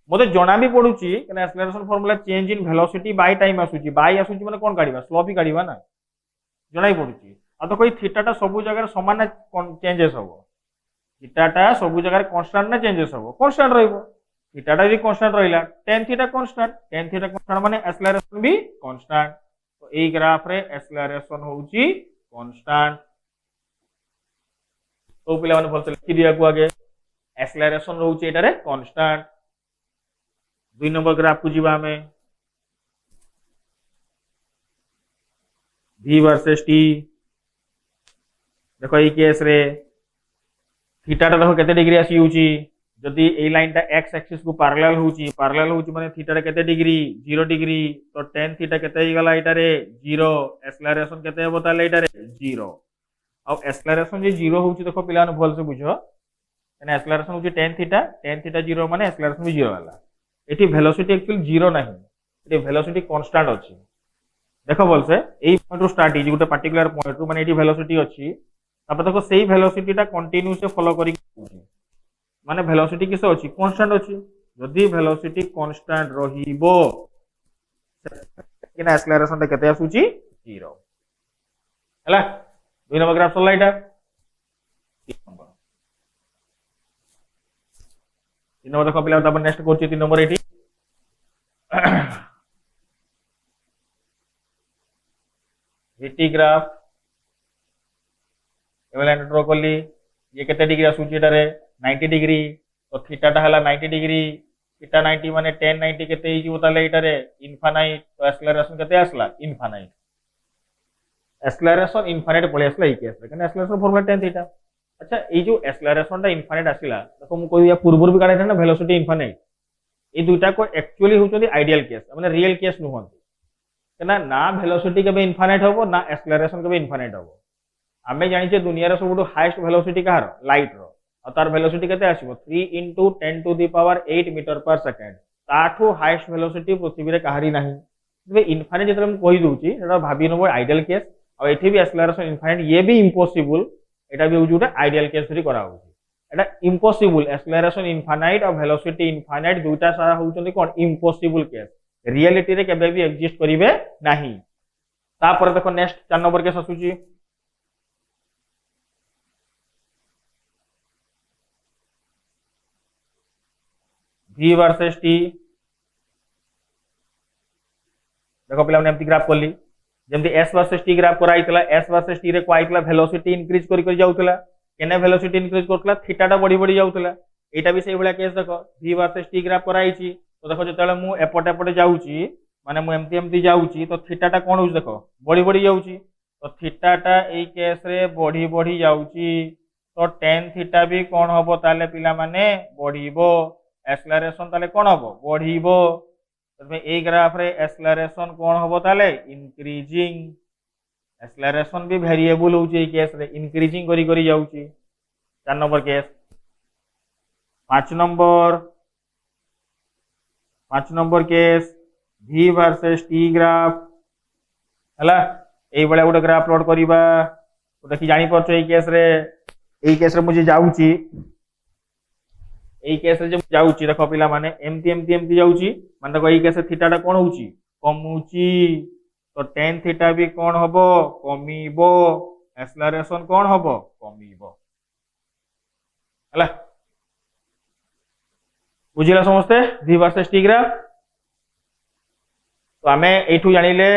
मते जणा भी पडुची कने acceleration formula change in velocity by time आसुची बाय आसुची माने कोन काढिबा स्लोप ही काढिबा ना जणाई पडुची। आ तो कोई थीटा टा सब जगह समान चेंजेस होबो थीटा टा सब जगह कांस्टेंट ना चेंजेस होबो कांस्टेंट रहइबो थीटा टा भी कांस्टेंट रहिला tan थीटा कांस्टेंट माने एक्सेलरेशन भी कांस्टेंट। तो एई ग्राफ रे एक्सेलरेशन होउची कांस्टेंट। तो पिला माने बोलते लिखि दिया को आगे एक्सेलरेशन रहउची एटा रे कांस्टेंट। 2 नंबर ग्राफ को जीवा हमें v वर्सेस t देखो ए केस रे थीटा टा देखो केते डिग्री आसी होची जदि ए लाइन टा x एक्सिस को पैरेलल होची माने थीटा रे केते डिग्री 0 डिग्री तो tan थीटा केते ही गला एटा रे 0 एक्सेलरेशन केते हेबो ताले एटा रे 0 अब एक्सेलरेशन जे 0 होची देखो पिला ने भल से बुझो एने एक्सेलरेशन होची tan थीटा 0 माने एक्सेलरेशन भी 0 वाला एठी वेलोसिटी एक्चुअली 0 नाही एठी वेलोसिटी कांस्टेंट अछि। देखो बोल से एई point row start is Gute particular point रो माने एठी वेलोसिटी अछि तापर देखो सेही वेलोसिटी टा कंटीन्यू से फॉलो करी माने वेलोसिटी किस अछि कांस्टेंट अछि। जदि वेलोसिटी कांस्टेंट रहिबो किना एक्सेलरेशन टा केते आसुची 0 हला 2 नंबर ग्राफ सला एटा 3 नंबर देखो पिला तापर नेक्स्ट करछि 3 नंबर एठी vt ग्राफ एवला ड्रॉ करली ये केते डिग्री आसुची एटा रे 90 डिग्री तो थीटा टा हला 90 डिग्री थीटा 90 माने tan 90 केते ही जीवो ताले एटा रे इनफाइनाइट तो एक्सेलरेशन केते आसला इनफाइनाइट एक्सेलरेशन इनफाइनाइट पळे आसला ई केस रे कने एक्सेलरेशन फार्मूला tan थीटा। अच्छा ए जो एक्सेलरेशन टा इनफाइनाइट आसिला देखो मु कोइ या पूर्वरु भी काढे ना वेलोसिटी इनफाइनाइट ए दुइटा को एक्चुअली होचोदी आइडियल केस माने रियल केस नुहंती कना ना वेलोसिटी के इनफाइनाइट होबो ना एक्सेलरेशन के इनफाइनाइट होबो। आमे जानि जे दुनिया रे सबटु हाईएस्ट वेलोसिटी कहार लाइट रो और तार वेलोसिटी केते आसीबो 3 * 10⁸ मीटर पर सेकंड ताठो हाईएस्ट वेलोसिटी पृथ्वी रे कहारी नाही बे इनफाइनाइट जेतले हम कहि दोउची एटा भाबी नबो आइडियल केस और एठी भी एक्सेलरेशन इनफाइनाइट ये भी इम्पॉसिबल एटा भी होउजुटा आइडियल केस री करा होउची एटा इम्पॉसिबल एक्सेलरेशन इनफाइनाइट और वेलोसिटी इनफाइनाइट दुटा सारा होउचंदी कोन इम्पॉसिबल केस रियलिटी रे केबे भी एग्जिस्ट करिवे नाही। तापर देखो नेक्स्ट 4 नंबर केस आसुची v वर्सेस t देखो पिला एमती ग्राफ करली जेमती s वर्सेस t ग्राफ कराइतला s वर्सेस t रे कोइतला वेलोसिटी इंक्रीज करि करि जाउतला केने वेलोसिटी इंक्रीज करतला थीटा टा बढ़ी बढ़ी जाउतला एटा भी सेही भलिया केस देखो v वर्सेस t ग्राफ कराइची तो देखो जतले मु एपटे जाउची माने मु एमती जाउची तो थीटा टा कोन होउछ देखो बढ़ी बढ़ी जाउची तो थीटा टा ए केस रे बढ़ी बढ़ी जाउची तो tan थीटा भी कोन होबो ताले पिला माने बढ़ीबो एक्सेलरेशन ताले कोन होबो बढ़ीबो तबे ए ग्राफ रे एक्सेलरेशन कोन होबो ताले इंक्रीजिंग एक्सेलरेशन भी वेरिएबल होउची ए केस रे इंक्रीजिंग करी करी जाउची 4 number case 5 number 5 number case v versus t graph हला एई बळे गोटे ग्राफ प्लॉट करिबा गोटे कि जानि परछो एई केस रे मुझे जाउची एई केस रे जे जाउची देखो पिला माने एमती जाउची माने देखो एई केस रे थीटा टा कोन होउची कमउची तो tan थीटा भी कोन हबो कमीबो एक्सेलरेशन कोन हबो कमीबो हला बुझिला समस्ते v वर्सेस t ग्राफ तो आमे एठू जानिले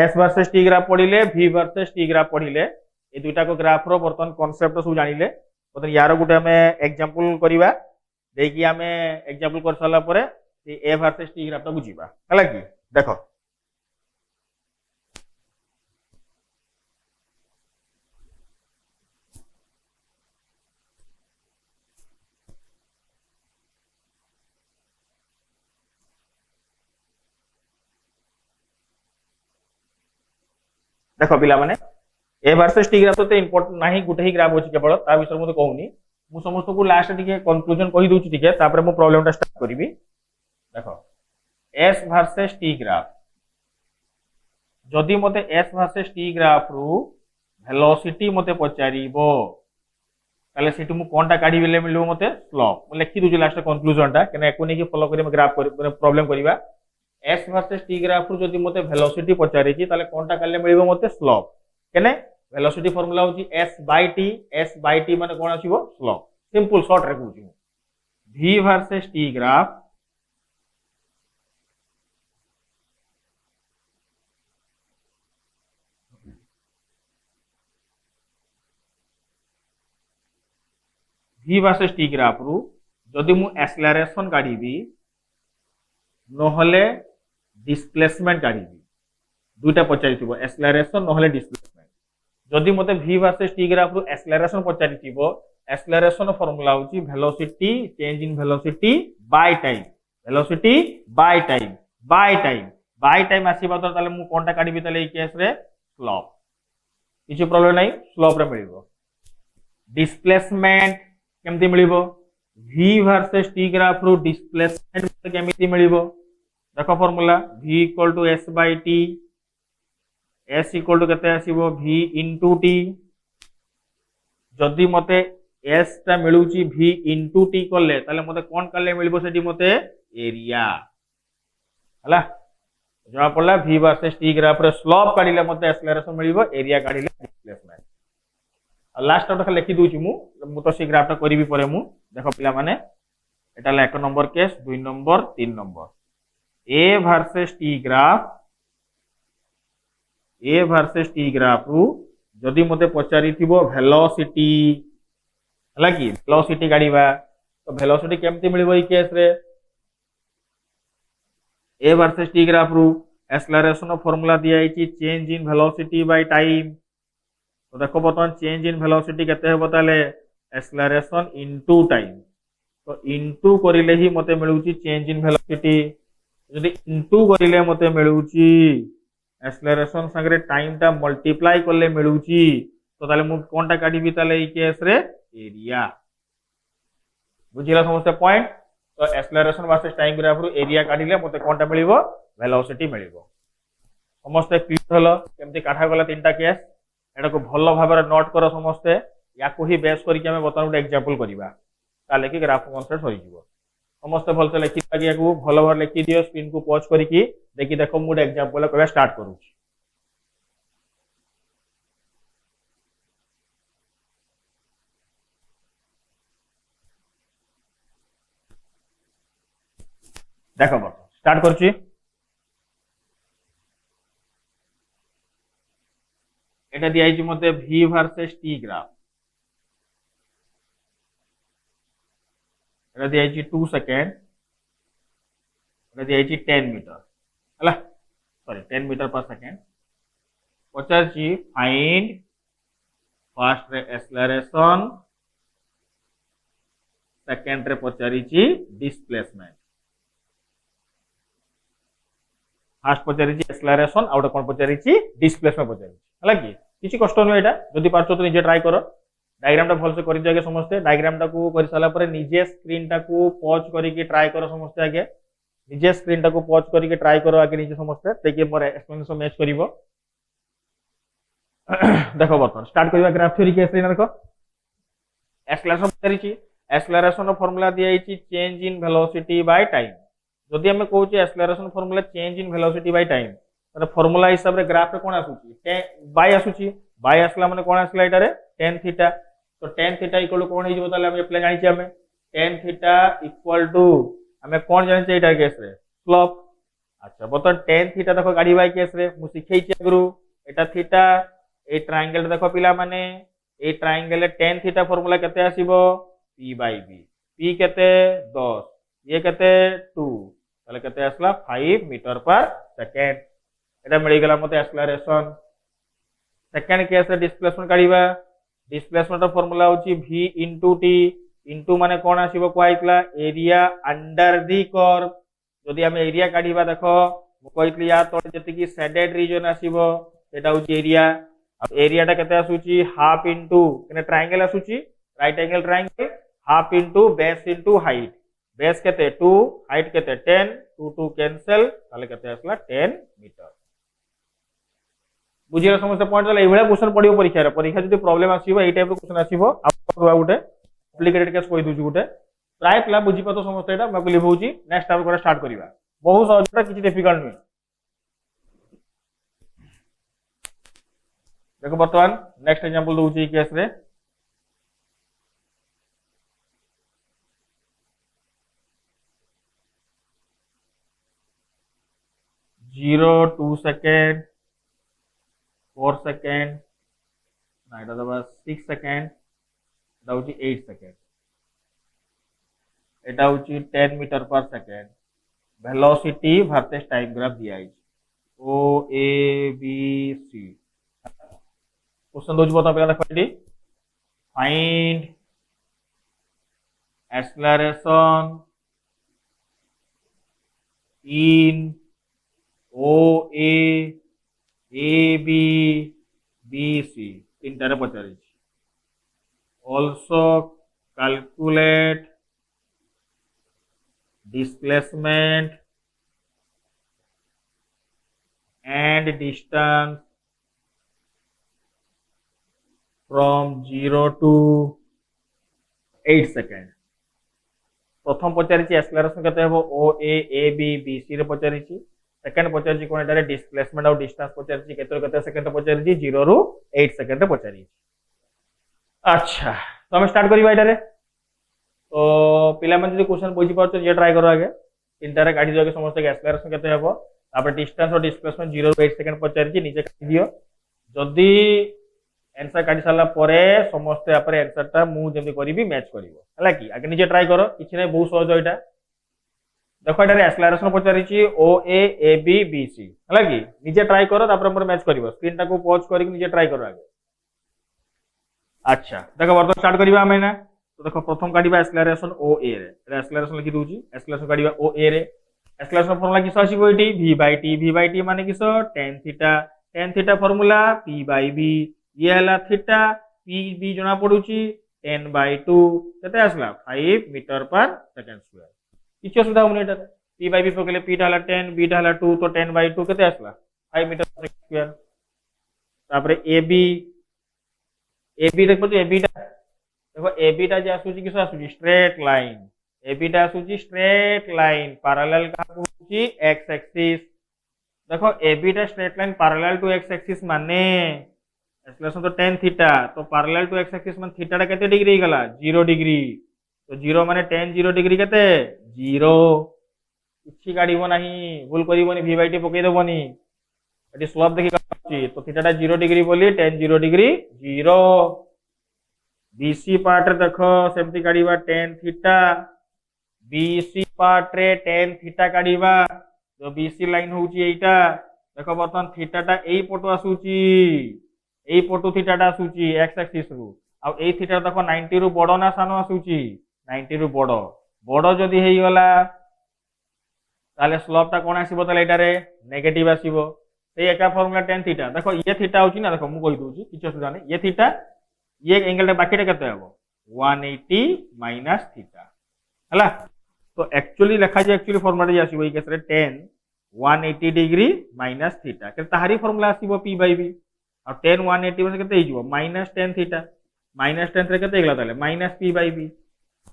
s वर्सेस t ग्राफ पढिले v वर्सेस t ग्राफ पढिले ए दुईटा को ग्राफ रो बर्तन कांसेप्ट सब जानिले बर्तन यार गुटे आमे एग्जांपल करिवा देकी आमे एग्जांपल कर साला परे a वर्सेस t ग्राफ ता बुझिबा हला कि देखो देखो पिला माने ए वर्सेस टी ग्राफ तो इंपोर्टेंट नाही गुटे ही ग्राफ होची केवल ता विषय मते कहूनी मु समस्त को लास्ट टिके कंक्लूजन कहि दोची टिके तापर मु प्रॉब्लम टा स्टार्ट करिवि देखो s वर्सेस t ग्राफ जदि मते s वर्सेस t ग्राफ रु वेलोसिटी मते पचारिबो ताले सेटु मु कोनटा काढी बेले मिलबो मते स्लोप मु लिखि दोची लास्ट कंक्लूजन टा केना एकोनी की फॉलो करी ग्राफ प्रॉब्लम करिवा s वर्सेस t ग्राफ रु जदि मते वेलोसिटी पचारि छि ताले कोनटा काले मिलबो मते स्लोप केने वेलोसिटी फार्मूला होची s by t माने कोन आसीबो स्लोप सिंपल शॉर्ट रे कहूची v versus t graph v versus t graph रु जदि मु एक्सेलरेशन काढीबी नहले डिस्प्लेसमेंट काढीबी दुईटा पचारिथिबो एक्सेलरेशन नहले डिस्प्लेसमेंट जदि मते v वर्सेस t ग्राफ रु एक्सेलरेशन पचारिथिबो एक्सेलरेशन फार्मूला होची velocity change in velocity by time velocity by time आसीबा तो ताले मु कोनटा काढीबी ताले ए केस रे स्लोप किछि प्रॉब्लम नाही स्लोप रे मिलिबो डिस्प्लेसमेंट केमति मिलिबो v वर्सेस t ग्राफ रु डिस्प्लेसमेंट केमति मिलिबो देखो formula v equal to s by t s equal to केते आसीबो v into t जदि मते s ता मिलुची v into t करले ताले मते कोन करले मिलबो सेठी मते एरिया हला जणा पड़ला v वर्सेस t ग्राफ रे स्लोप काढिले मते एक्सेलरेशन मिलबो एरिया काढिले डिस्प्लेसमेंट लास्ट टा लिखि दूची मु तो सी ग्राफ टा करिवि परे मु देखो पिला माने एटा ला 1 number case 2 number 3 number a versus t graph रु जदि मते पचारिथिबो वेलोसिटी हला कि वेलोसिटी गाडीबा तो वेलोसिटी केमति मिलबो ई केस रे a वर्सेस t ग्राफ रु एक्सेलरेशन फार्मूला दिया आइची change in velocity by time तो देखो बर्तमान चेंज इन वेलोसिटी केते हेबो ताले एक्सेलरेशन इनटू टाइम तो इनटू करिले ही मते मिलुची चेंज इन वेलोसिटी जदि इनटू करिले मते मिलुची एक्सेलरेशन संगे टाइम टा मल्टीप्लाई करले मिलुची तो ताले मु कोनटा काढीबी ताले ई केस रे एरिया बुझिला समस्त पॉइंट तो एक्सेलरेशन वर्सेस टाइम ग्राफ रु एरिया काढिले मते कोनटा मिलिबो वेलोसिटी मिलिबो समस्त क्लियर हलो केमति काढा गला तीनटा केस एटा को भलो भाबरे नोट करो समस्ते याको ही बेस करी के हमें बतन गुटे एग्जांपल करिबा ताले कि ग्राफ कॉन्सेप्ट होई जिवो समस्ते भल से लिखि लागिया को भलो भर लिखि दियो स्क्रीन को पॉज करी कि देखि देखो मु एग्जांपल कहबा स्टार्ट करू देखो बस स्टार्ट करछि এটা দিয়া আইছি মতে v ভার্সেস t গ্রাফ এটা দিয়া আইছি 2 সেকেন্ড এটা দিয়া আইছি 10 মিটার হলা সরি 10 মিটার পার সেকেন্ড পচারছি ফাইন্ড ফার্স্ট রে एक्सेलरेशन सेकंड रे पचारिছি डिस्प्लेसमेंट फास्ट पचारिছি एक्सेलरेशन आउट कोन पचारिছি डिस्प्लेसमेंट पचारिছি हला कि किछि कष्ट न एटा जदि पारछो तो निजे ट्राई करो डायग्राम टा भल से करि जागे समस्त डायग्राम टा को करि साला परे निजे स्क्रीन टा को पॉज करी कि ट्राई करो समस्त आगे निजे स्क्रीन टाको पॉज करके ट्राई करो आगे निजे समस्ते देखिए मोर एक्सप्लेनेशन मैच करिवो देखो बर्तमान स्टार्ट करबा ग्राफ थ्योरी केस रे देखो एक्सेलरेशन करिछि एक्सेलरेशन रो फार्मूला दिया हिछि change in velocity by time जदि हमें कहू छी acceleration formula change in velocity by time माने फार्मूला हिसाब रे ग्राफ रे कोन आसुची बाय आसुची बाय आसला माने कोन आसला एटारे tan थीटा तो tan थीटा इक्वल कोन हे जबो ताले हम अप्लाई जानि छी हमें tan थीटा इक्वल टू हमें कोन जानि छी एटा केस रे स्लोप अच्छा बतो tan थीटा देखो गाडी बाय केस रे मु सिखै छी अगरु एटा थीटा ए ट्रायंगल देखो पिला माने ए ट्रायंगल tan थीटा फार्मूला केते आसीबो p बाय b p केते 10 ये केते 2 ताले केते आसला 5 मीटर पर सेकंड एटा मिल गेला मते एक्सेलरेशन सेकंड केस रे डिस्प्लेसमेंट काढीबा डिस्प्लेसमेंट फार्मूला होची v * t इनटू माने कोन आसीबो कोइतला एरिया अंडर द कर्व जदि हम एरिया काढीबा देखो कोइतली या तो जति की शेडेड रीजन आसीबो एटा होची एरिया अब एरिया टा केते आसुची हाफ इनटू कने ट्रायंगल आसुची right angle triangle half into base into height base केते 2 हाइट केते 10 2 2 कैंसिल ताले केते आसला 10 मीटर बुझिरा समस्या पॉइंट चला एभला क्वेश्चन पडियो परीक्षा जदि प्रॉब्लम आसीबो एई टाइप रो क्वेश्चन आसीबो आप गुटे कॉम्प्लिकेटेड केस कोइ दुजु गुटे प्राय पिला बुझि पतो समस्या एटा मको लिखौची नेक्स्ट टाइम करे स्टार्ट करिवा बहुत सहजटा किछि डिफिकल्ट नै देखो बर्तमान नेक्स्ट एग्जांपल दोउची केस रे जीरो 2 सेकेंड 4 सेकेंड ना এটা দবা 6 সেকেন্ড এটা হচ্ছে 8 সেকেন্ড এটা হচ্ছে 10 metre per second velocity versus time graph দিয়া আছে O A B C question दोज बता पहला देखो एटी find acceleration in O A B B C तीनटारे पचारि also calculate displacement and distance from 0 to 8 second प्रथम पचारि एक्सेलरेशन केते हेबो ओ ए बी बी सी रे पचारि सेकंड पचारि कोन एटारे डिस्प्लेसमेंट और डिस्टेंस पचारि केते केते सेकंड पचारि 0 रु 8 सेकंड रे पचारि अच्छा तो हम स्टार्ट करिबा एटारे तो पिला मन जदि क्वेश्चन बुझि परछ जे ट्राई करो आगे तीनटा रे गाडी जोगे समस्त के एक्सेलरेशन केते हेबो तापर डिस्टेंस और डिस्प्लेसमेंट 0 रु 8 सेकंड पचारि नीचे काटि दियो जदि आंसर काटी सारा परे समस्त आपरे आंसर ता मु जेमि करिवि मैच करिवो हला कि आगे निजे ट्राई करो किछि नै बहुत सहज एटा देखो एटा रे एक्सेलरेशन पचारिछि O A B B C हला कि निजे ट्राई करो तापर हमर मैच करिवो स्क्रीन टा को पॉज करिक निजे ट्राई करो आगे अच्छा देखो वर्तमान स्टार्ट करिवा हम ना तो देखो प्रथम काटिबा एक्सेलरेशन ओ ए रे एटा एक्सेलरेशन लिखि दूची एक्सेलरेशन काटिबा ओ ए रे एक्सेलरेशन फार्मूला किस आसीबो एटी v by t माने किस tan theta formula p by b ये हला थीटा p b जना पडुची 10/2 केते आसला 5 मीटर पर सेकंड स्क्वायर किछ असुविधा होने एटा p by b पकले p टा हला 10 b टा हला 2 तो 10/2 केते आसला 5 मीटर पर स्क्वायर तापरे ab देखो तो ab टा देखो ab टा जे आसुची किस आसुची स्ट्रेट लाइन ab टा आसुची स्ट्रेट लाइन पैरेलल का होची x एक्सिस देखो ab टा straight line parallel to x axis माने एक्सेलरेशन तो tan थीटा तो पैरेलल टू x एक्सिस माने थीटा टा केते डिग्री गला 0 डिग्री तो 0 माने tan 0 डिग्री केते 0 किछि गाडीबो नाही भूल करिवोनी v by t पकै देबोनी एटी स्लोप देखि काची तो थीटा टा 0 डिग्री बोली tan 0 डिग्री 0 bc पार्ट रे देखो सेमति काडीबा tan थीटा bc पार्ट रे tan थीटा काडीबा जो bc लाइन होची एटा देखो बर्तमान थीटा टा एई पटो आसुची एई पटो थीटा टा आसुची x एक्सिस रु आ एई थीटा देखो 90 रु बडो ना सानो आसुची 90 रु बडो बडो जदी हेई गला ताले स्लोप टा कोन आसीबो ताले एटा रे नेगेटिव आसीबो सेई एका फार्मूला tan थीटा देखो ये थीटा होची ना देखो मु कहि दोची किछ असुविधा नै ये थीटा ये एंगल टा बाकी टा केते हबो 180 माइनस थीटा हला तो एक्चुअली लिखा जाए एक्चुअली फॉर्मुला ये आसीबो ई केस रे tan 180 डिग्री माइनस थीटा के ताहारी फॉर्मुला आसीबो p बाय v और tan 180 से केते हिजबो minus tan theta minus tan रे केते हेगला ताले माइनस p बाय v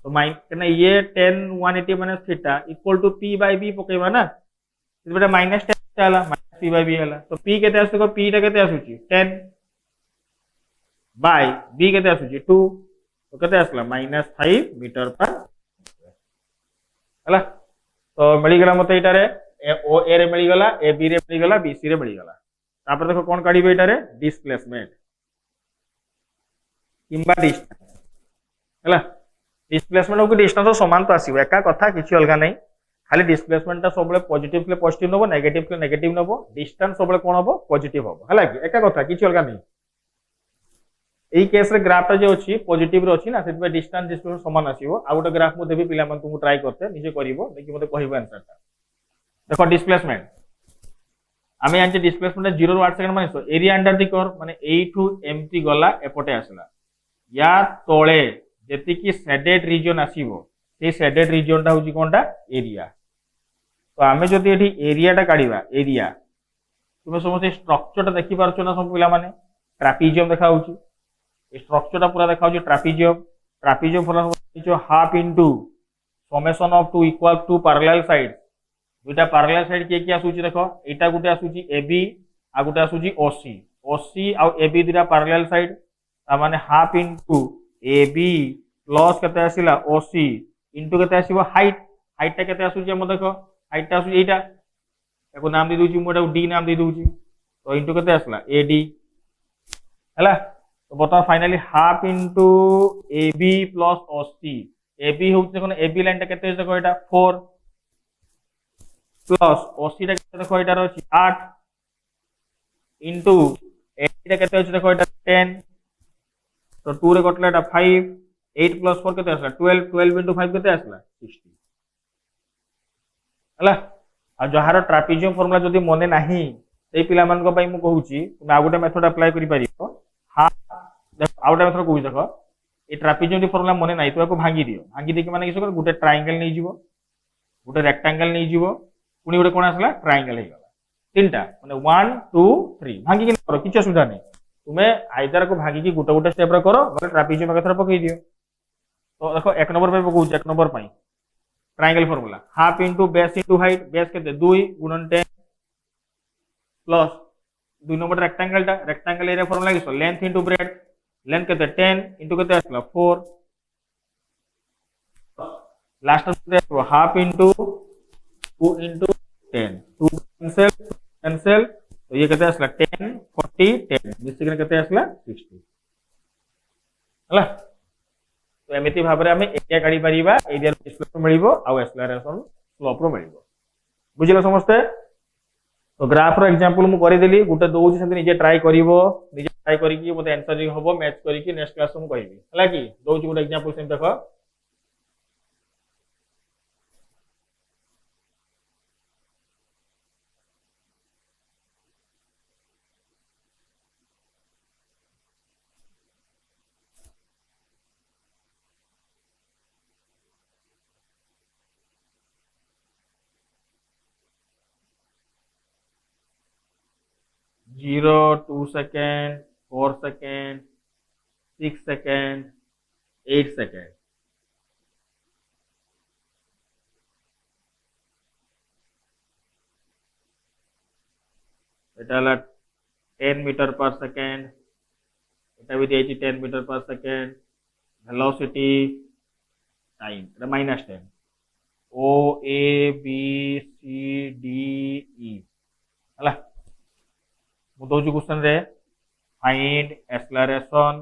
तो माइन कना ये tan 180 minus theta equal to p by v पकेबा ना तो बेटा माइनस tan चला माइनस p बाय v हला तो p केते आसुको p टा केते आसुची 10 बाय v केते आसुची 2 तो केते आसला -5 मीटर पर हला तो मिली गला मते एटा रे ओ ए रे मिली गला ए बी रे मिली गला बी सी रे मिली गला तापर देखो कोन काढीबे एटा रे डिस्प्लेसमेंट किंबा डिस्टेंस हला डिस्प्लेसमेंट को डिस्टेंस तो समान तो आसीबो एका कथा किछि अलगा नै खाली डिस्प्लेसमेंट ता सबले पॉजिटिव ले पॉजिटिव नबो नेगेटिव ले नेगेटिव नबो डिस्टेंस सबले कोन हबो पॉजिटिव हबो हला कि एका कथा किछि अलगा नै एई केस रे ग्राफ ता जे अछि पॉजिटिव रे अछि ना सेत डिस्टेंस डिस्प्लेसमेंट समान आसीबो आ गोटे ग्राफ मु देबी पिला मन तुमु ट्राई करते निजे करिवो देखि मते कहिबो आंसर ता देखो डिस्प्लेसमेंट आमे आंचे डिस्प्लेसमेंट 0 टू 8 सेकंड माने एरिया अंडर द कर्व माने एठू एम्प्टी गला एपटे आसला या तळे जेति की शेडेड रीजन आसीबो से शेडेड रीजन ता होची कोनटा एरिया तो आमे जदि एठी एरिया ता काढीबा एरिया तुमे समस्त स्ट्रक्चर ता देखि पारछो ना सब पिला माने ट्रापेजियम देखा होची स्ट्रक्चर ता पूरा देखा होची ट्रापेजियम फॉर्मूला जो half into summation of two equal to parallel side दुटा पैरेलल साइड के क्या आसुची देखो एटा गुटे आसुची AB आ गुटे आसुची OC आ AB दुटा पैरेलल साइड ता माने हाफ इनटू AB प्लस केते आसिला OC इनटू केते आसीबो हाइट ता केते आसुची हम देखो हाइट ता आसुची एटा एको नाम दे दोची मोटा D नाम दे दोची तो इनटू केते आसला AD हला तो बता finally half into AB plus OC AB होउछ देखो AB लाइन ता केते देखो एटा 4 प्लस OC टा केते देखो एटा रहछि 8 इनटू AD टा केते अछि देखो एटा 10 तो 2 रे कटला एटा 5 8 प्लस 4 केते आसला 12 इनटू 5 केते आसला 60 हला आ जहार ट्रापेजियम फार्मूला जदी मने नाही सेई पिला मान को पई मु कहूची तुम आ गुटे मेथड अप्लाई करि परिबो हाफ आउट मेथड कहू देखो ए ट्रापेजियम फार्मूला मने नाही तो को भांगी दियो भांगी दे के माने किस गुटे ट्रायंगल नै जीवो गुटे रेक्टेंगल नै जीवो पुनी गुटे कोन आसला ट्रायंगल हे गला तीनटा माने 1 2 3 भांगी के करो किछ सुविधा नै तुमे आइदर को भांगी की गुटे गुटे स्टेप रे करो मतलब ट्रापेजियम मेथड पकई दियो तो देखो एक नंबर पे पकऊ एक नंबर पई triangle formula half into base into height base केते 2 गुणन 10 plus 2 number rectangle area formula किस लेंथ इनटू ब्रेड्थ लेंथ केते 10 इनटू केते आसला 4 लास्ट में आसबो हाफ इनटू 2 इनटू 10 2 कैंसिल तो ये केते आसला 10 40 10 मिस्टेक केते आसला 60 हला तो एमिति भाबरे हमें एरिया काढी परिबा एरिया डिस्प्लेसमेंट मिलिबो आ एक्सेलरेशन स्लोप रो मिलिबो बुझिला समस्ते तो ग्राफ रो एग्जांपल मु करि देली गुटे दोउची सेंति निजे ट्राई करिवो निजे ट्राई करिकि मते आंसर जे होबो मैच करिकि नेक्स्ट क्लास मु कहिबी हला कि दोउची गुटे एग्जांपल सेंति देखो 0 2 सेकेंड 4 सेकेंड 6 सेकेंड 8 सेकेंड एटा 10 मीटर पर सेकेंड एटा भी दिए 10 मीटर पर second velocity time Etah -10 O A B C D E हला मु दोजु क्वेश्चन रे find acceleration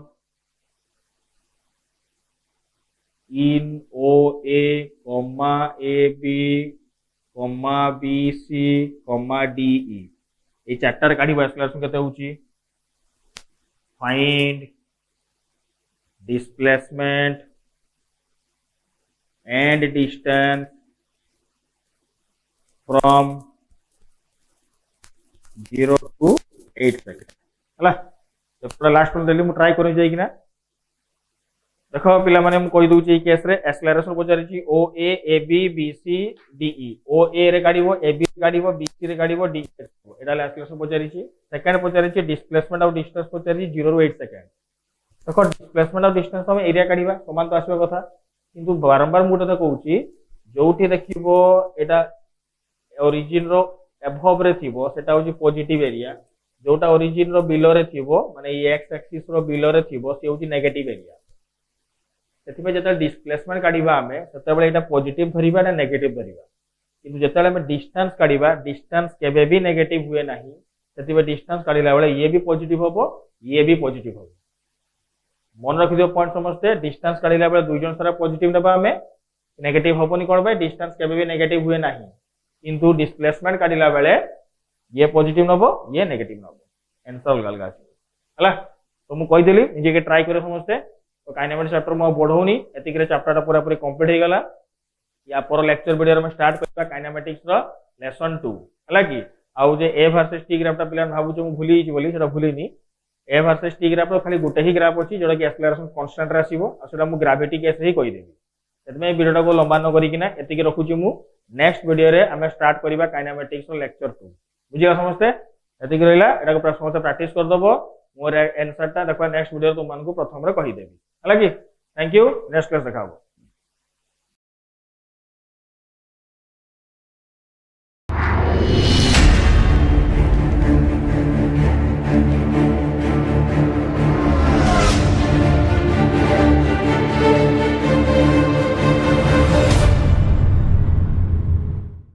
in O A, A B, B C, D E ए चार्टर काढिबा एक्सेलरेशन केते होची find displacement and distance from 0 to 8 second हला तो पूरा लास्ट वन देली मु ट्राई करै जाई कि ना देखो पिला माने हम कहि दूची ई केस रे एक्सेलरेशन पचारिची O A B B C D E O A रे गाड़ीबो ए बी रे गाड़ीबो बी सी रे गाड़ीबो डी रे गाड़ीबो एटा एक्सेलरेशन पचारिची सेकंड पचारिची डिस्प्लेसमेंट ऑफ डिस्टेंस पचारिची 0 ରୁ 8 सेकंड देखो डिस्प्लेसमेंट ऑफ डिस्टेंस हम एरिया काढिबा समान तो आसीबा कथा किंतु बारंबार मु कथा कहूची जोठी देखिबो एटा ओरिजिन रो एबव रे थिबो सेटा होची पॉजिटिव एरिया जोटा ओरिजिन रो बिलो रे थिबो माने ई एक्स एक्सिस रो बिलो रे थिबो से होची नेगेटिव एरिया सेतिबे जेता डिस्प्लेसमेंट काढिबा हमें सेतेबेले एटा पॉजिटिव धरिबा ना नेगेटिव धरिबा किंतु जेतेबेले हमें डिस्टेंस काढिबा डिस्टेंस केबे भी नेगेटिव हुए नाही सेतिबे डिस्टेंस काढिला बेले ये भी पॉजिटिव होबो ये भी पॉजिटिव होबो मन रखि दियो पॉइंट समझते डिस्टेंस काढिला बेले दुई जन सारा पॉजिटिव नेबा हमें नेगेटिव होबोनी कोन बे डिस्टेंस केबे भी नेगेटिव हुए नाही किंतु डिस्प्लेसमेंट काढिला बेले ये पॉजिटिव नबो ये नेगेटिव नबो आंसर अलग अलग आसी हला तो मु कहि देली निजे के ट्राई करे समझते तो काइनेमेटिक्स चैप्टर मो बढ़ौनी एतिक रे चैप्टर पूरा पूरी कंप्लीट हो गला या पर लेक्चर वीडियो में स्टार्ट करबा काइनेमेटिक्स रो लेसन 2 हला की आउ जे ए वर्सेस टी ग्राफ ता प्लान भाबु जे मु भूली छि बोली सेटा भूलिनी ए वर्सेस टी ग्राफ रो खाली गुटे ही ग्राफ अछि जोडा कि एक्सेलरेशन कांस्टेंट रे आसीबो आ सेटा मु ग्रेविटी केस ही कहि देबी सेतमे वीडियो को लंबा न करी किना एतिक रखु छि मु नेक्स्ट वीडियो रे हमें स्टार्ट करबा काइनेमेटिक्स रो लेक्चर 2 बुझिया समझते एतिक रहला एटा को प्रश्न से प्रैक्टिस कर दबो मोर आंसर ता देखबा नेक्स्ट वीडियो तुम मन को प्रथम रे कहि देबी हला की थैंक यू नेक्स्ट क्लास देखाबो।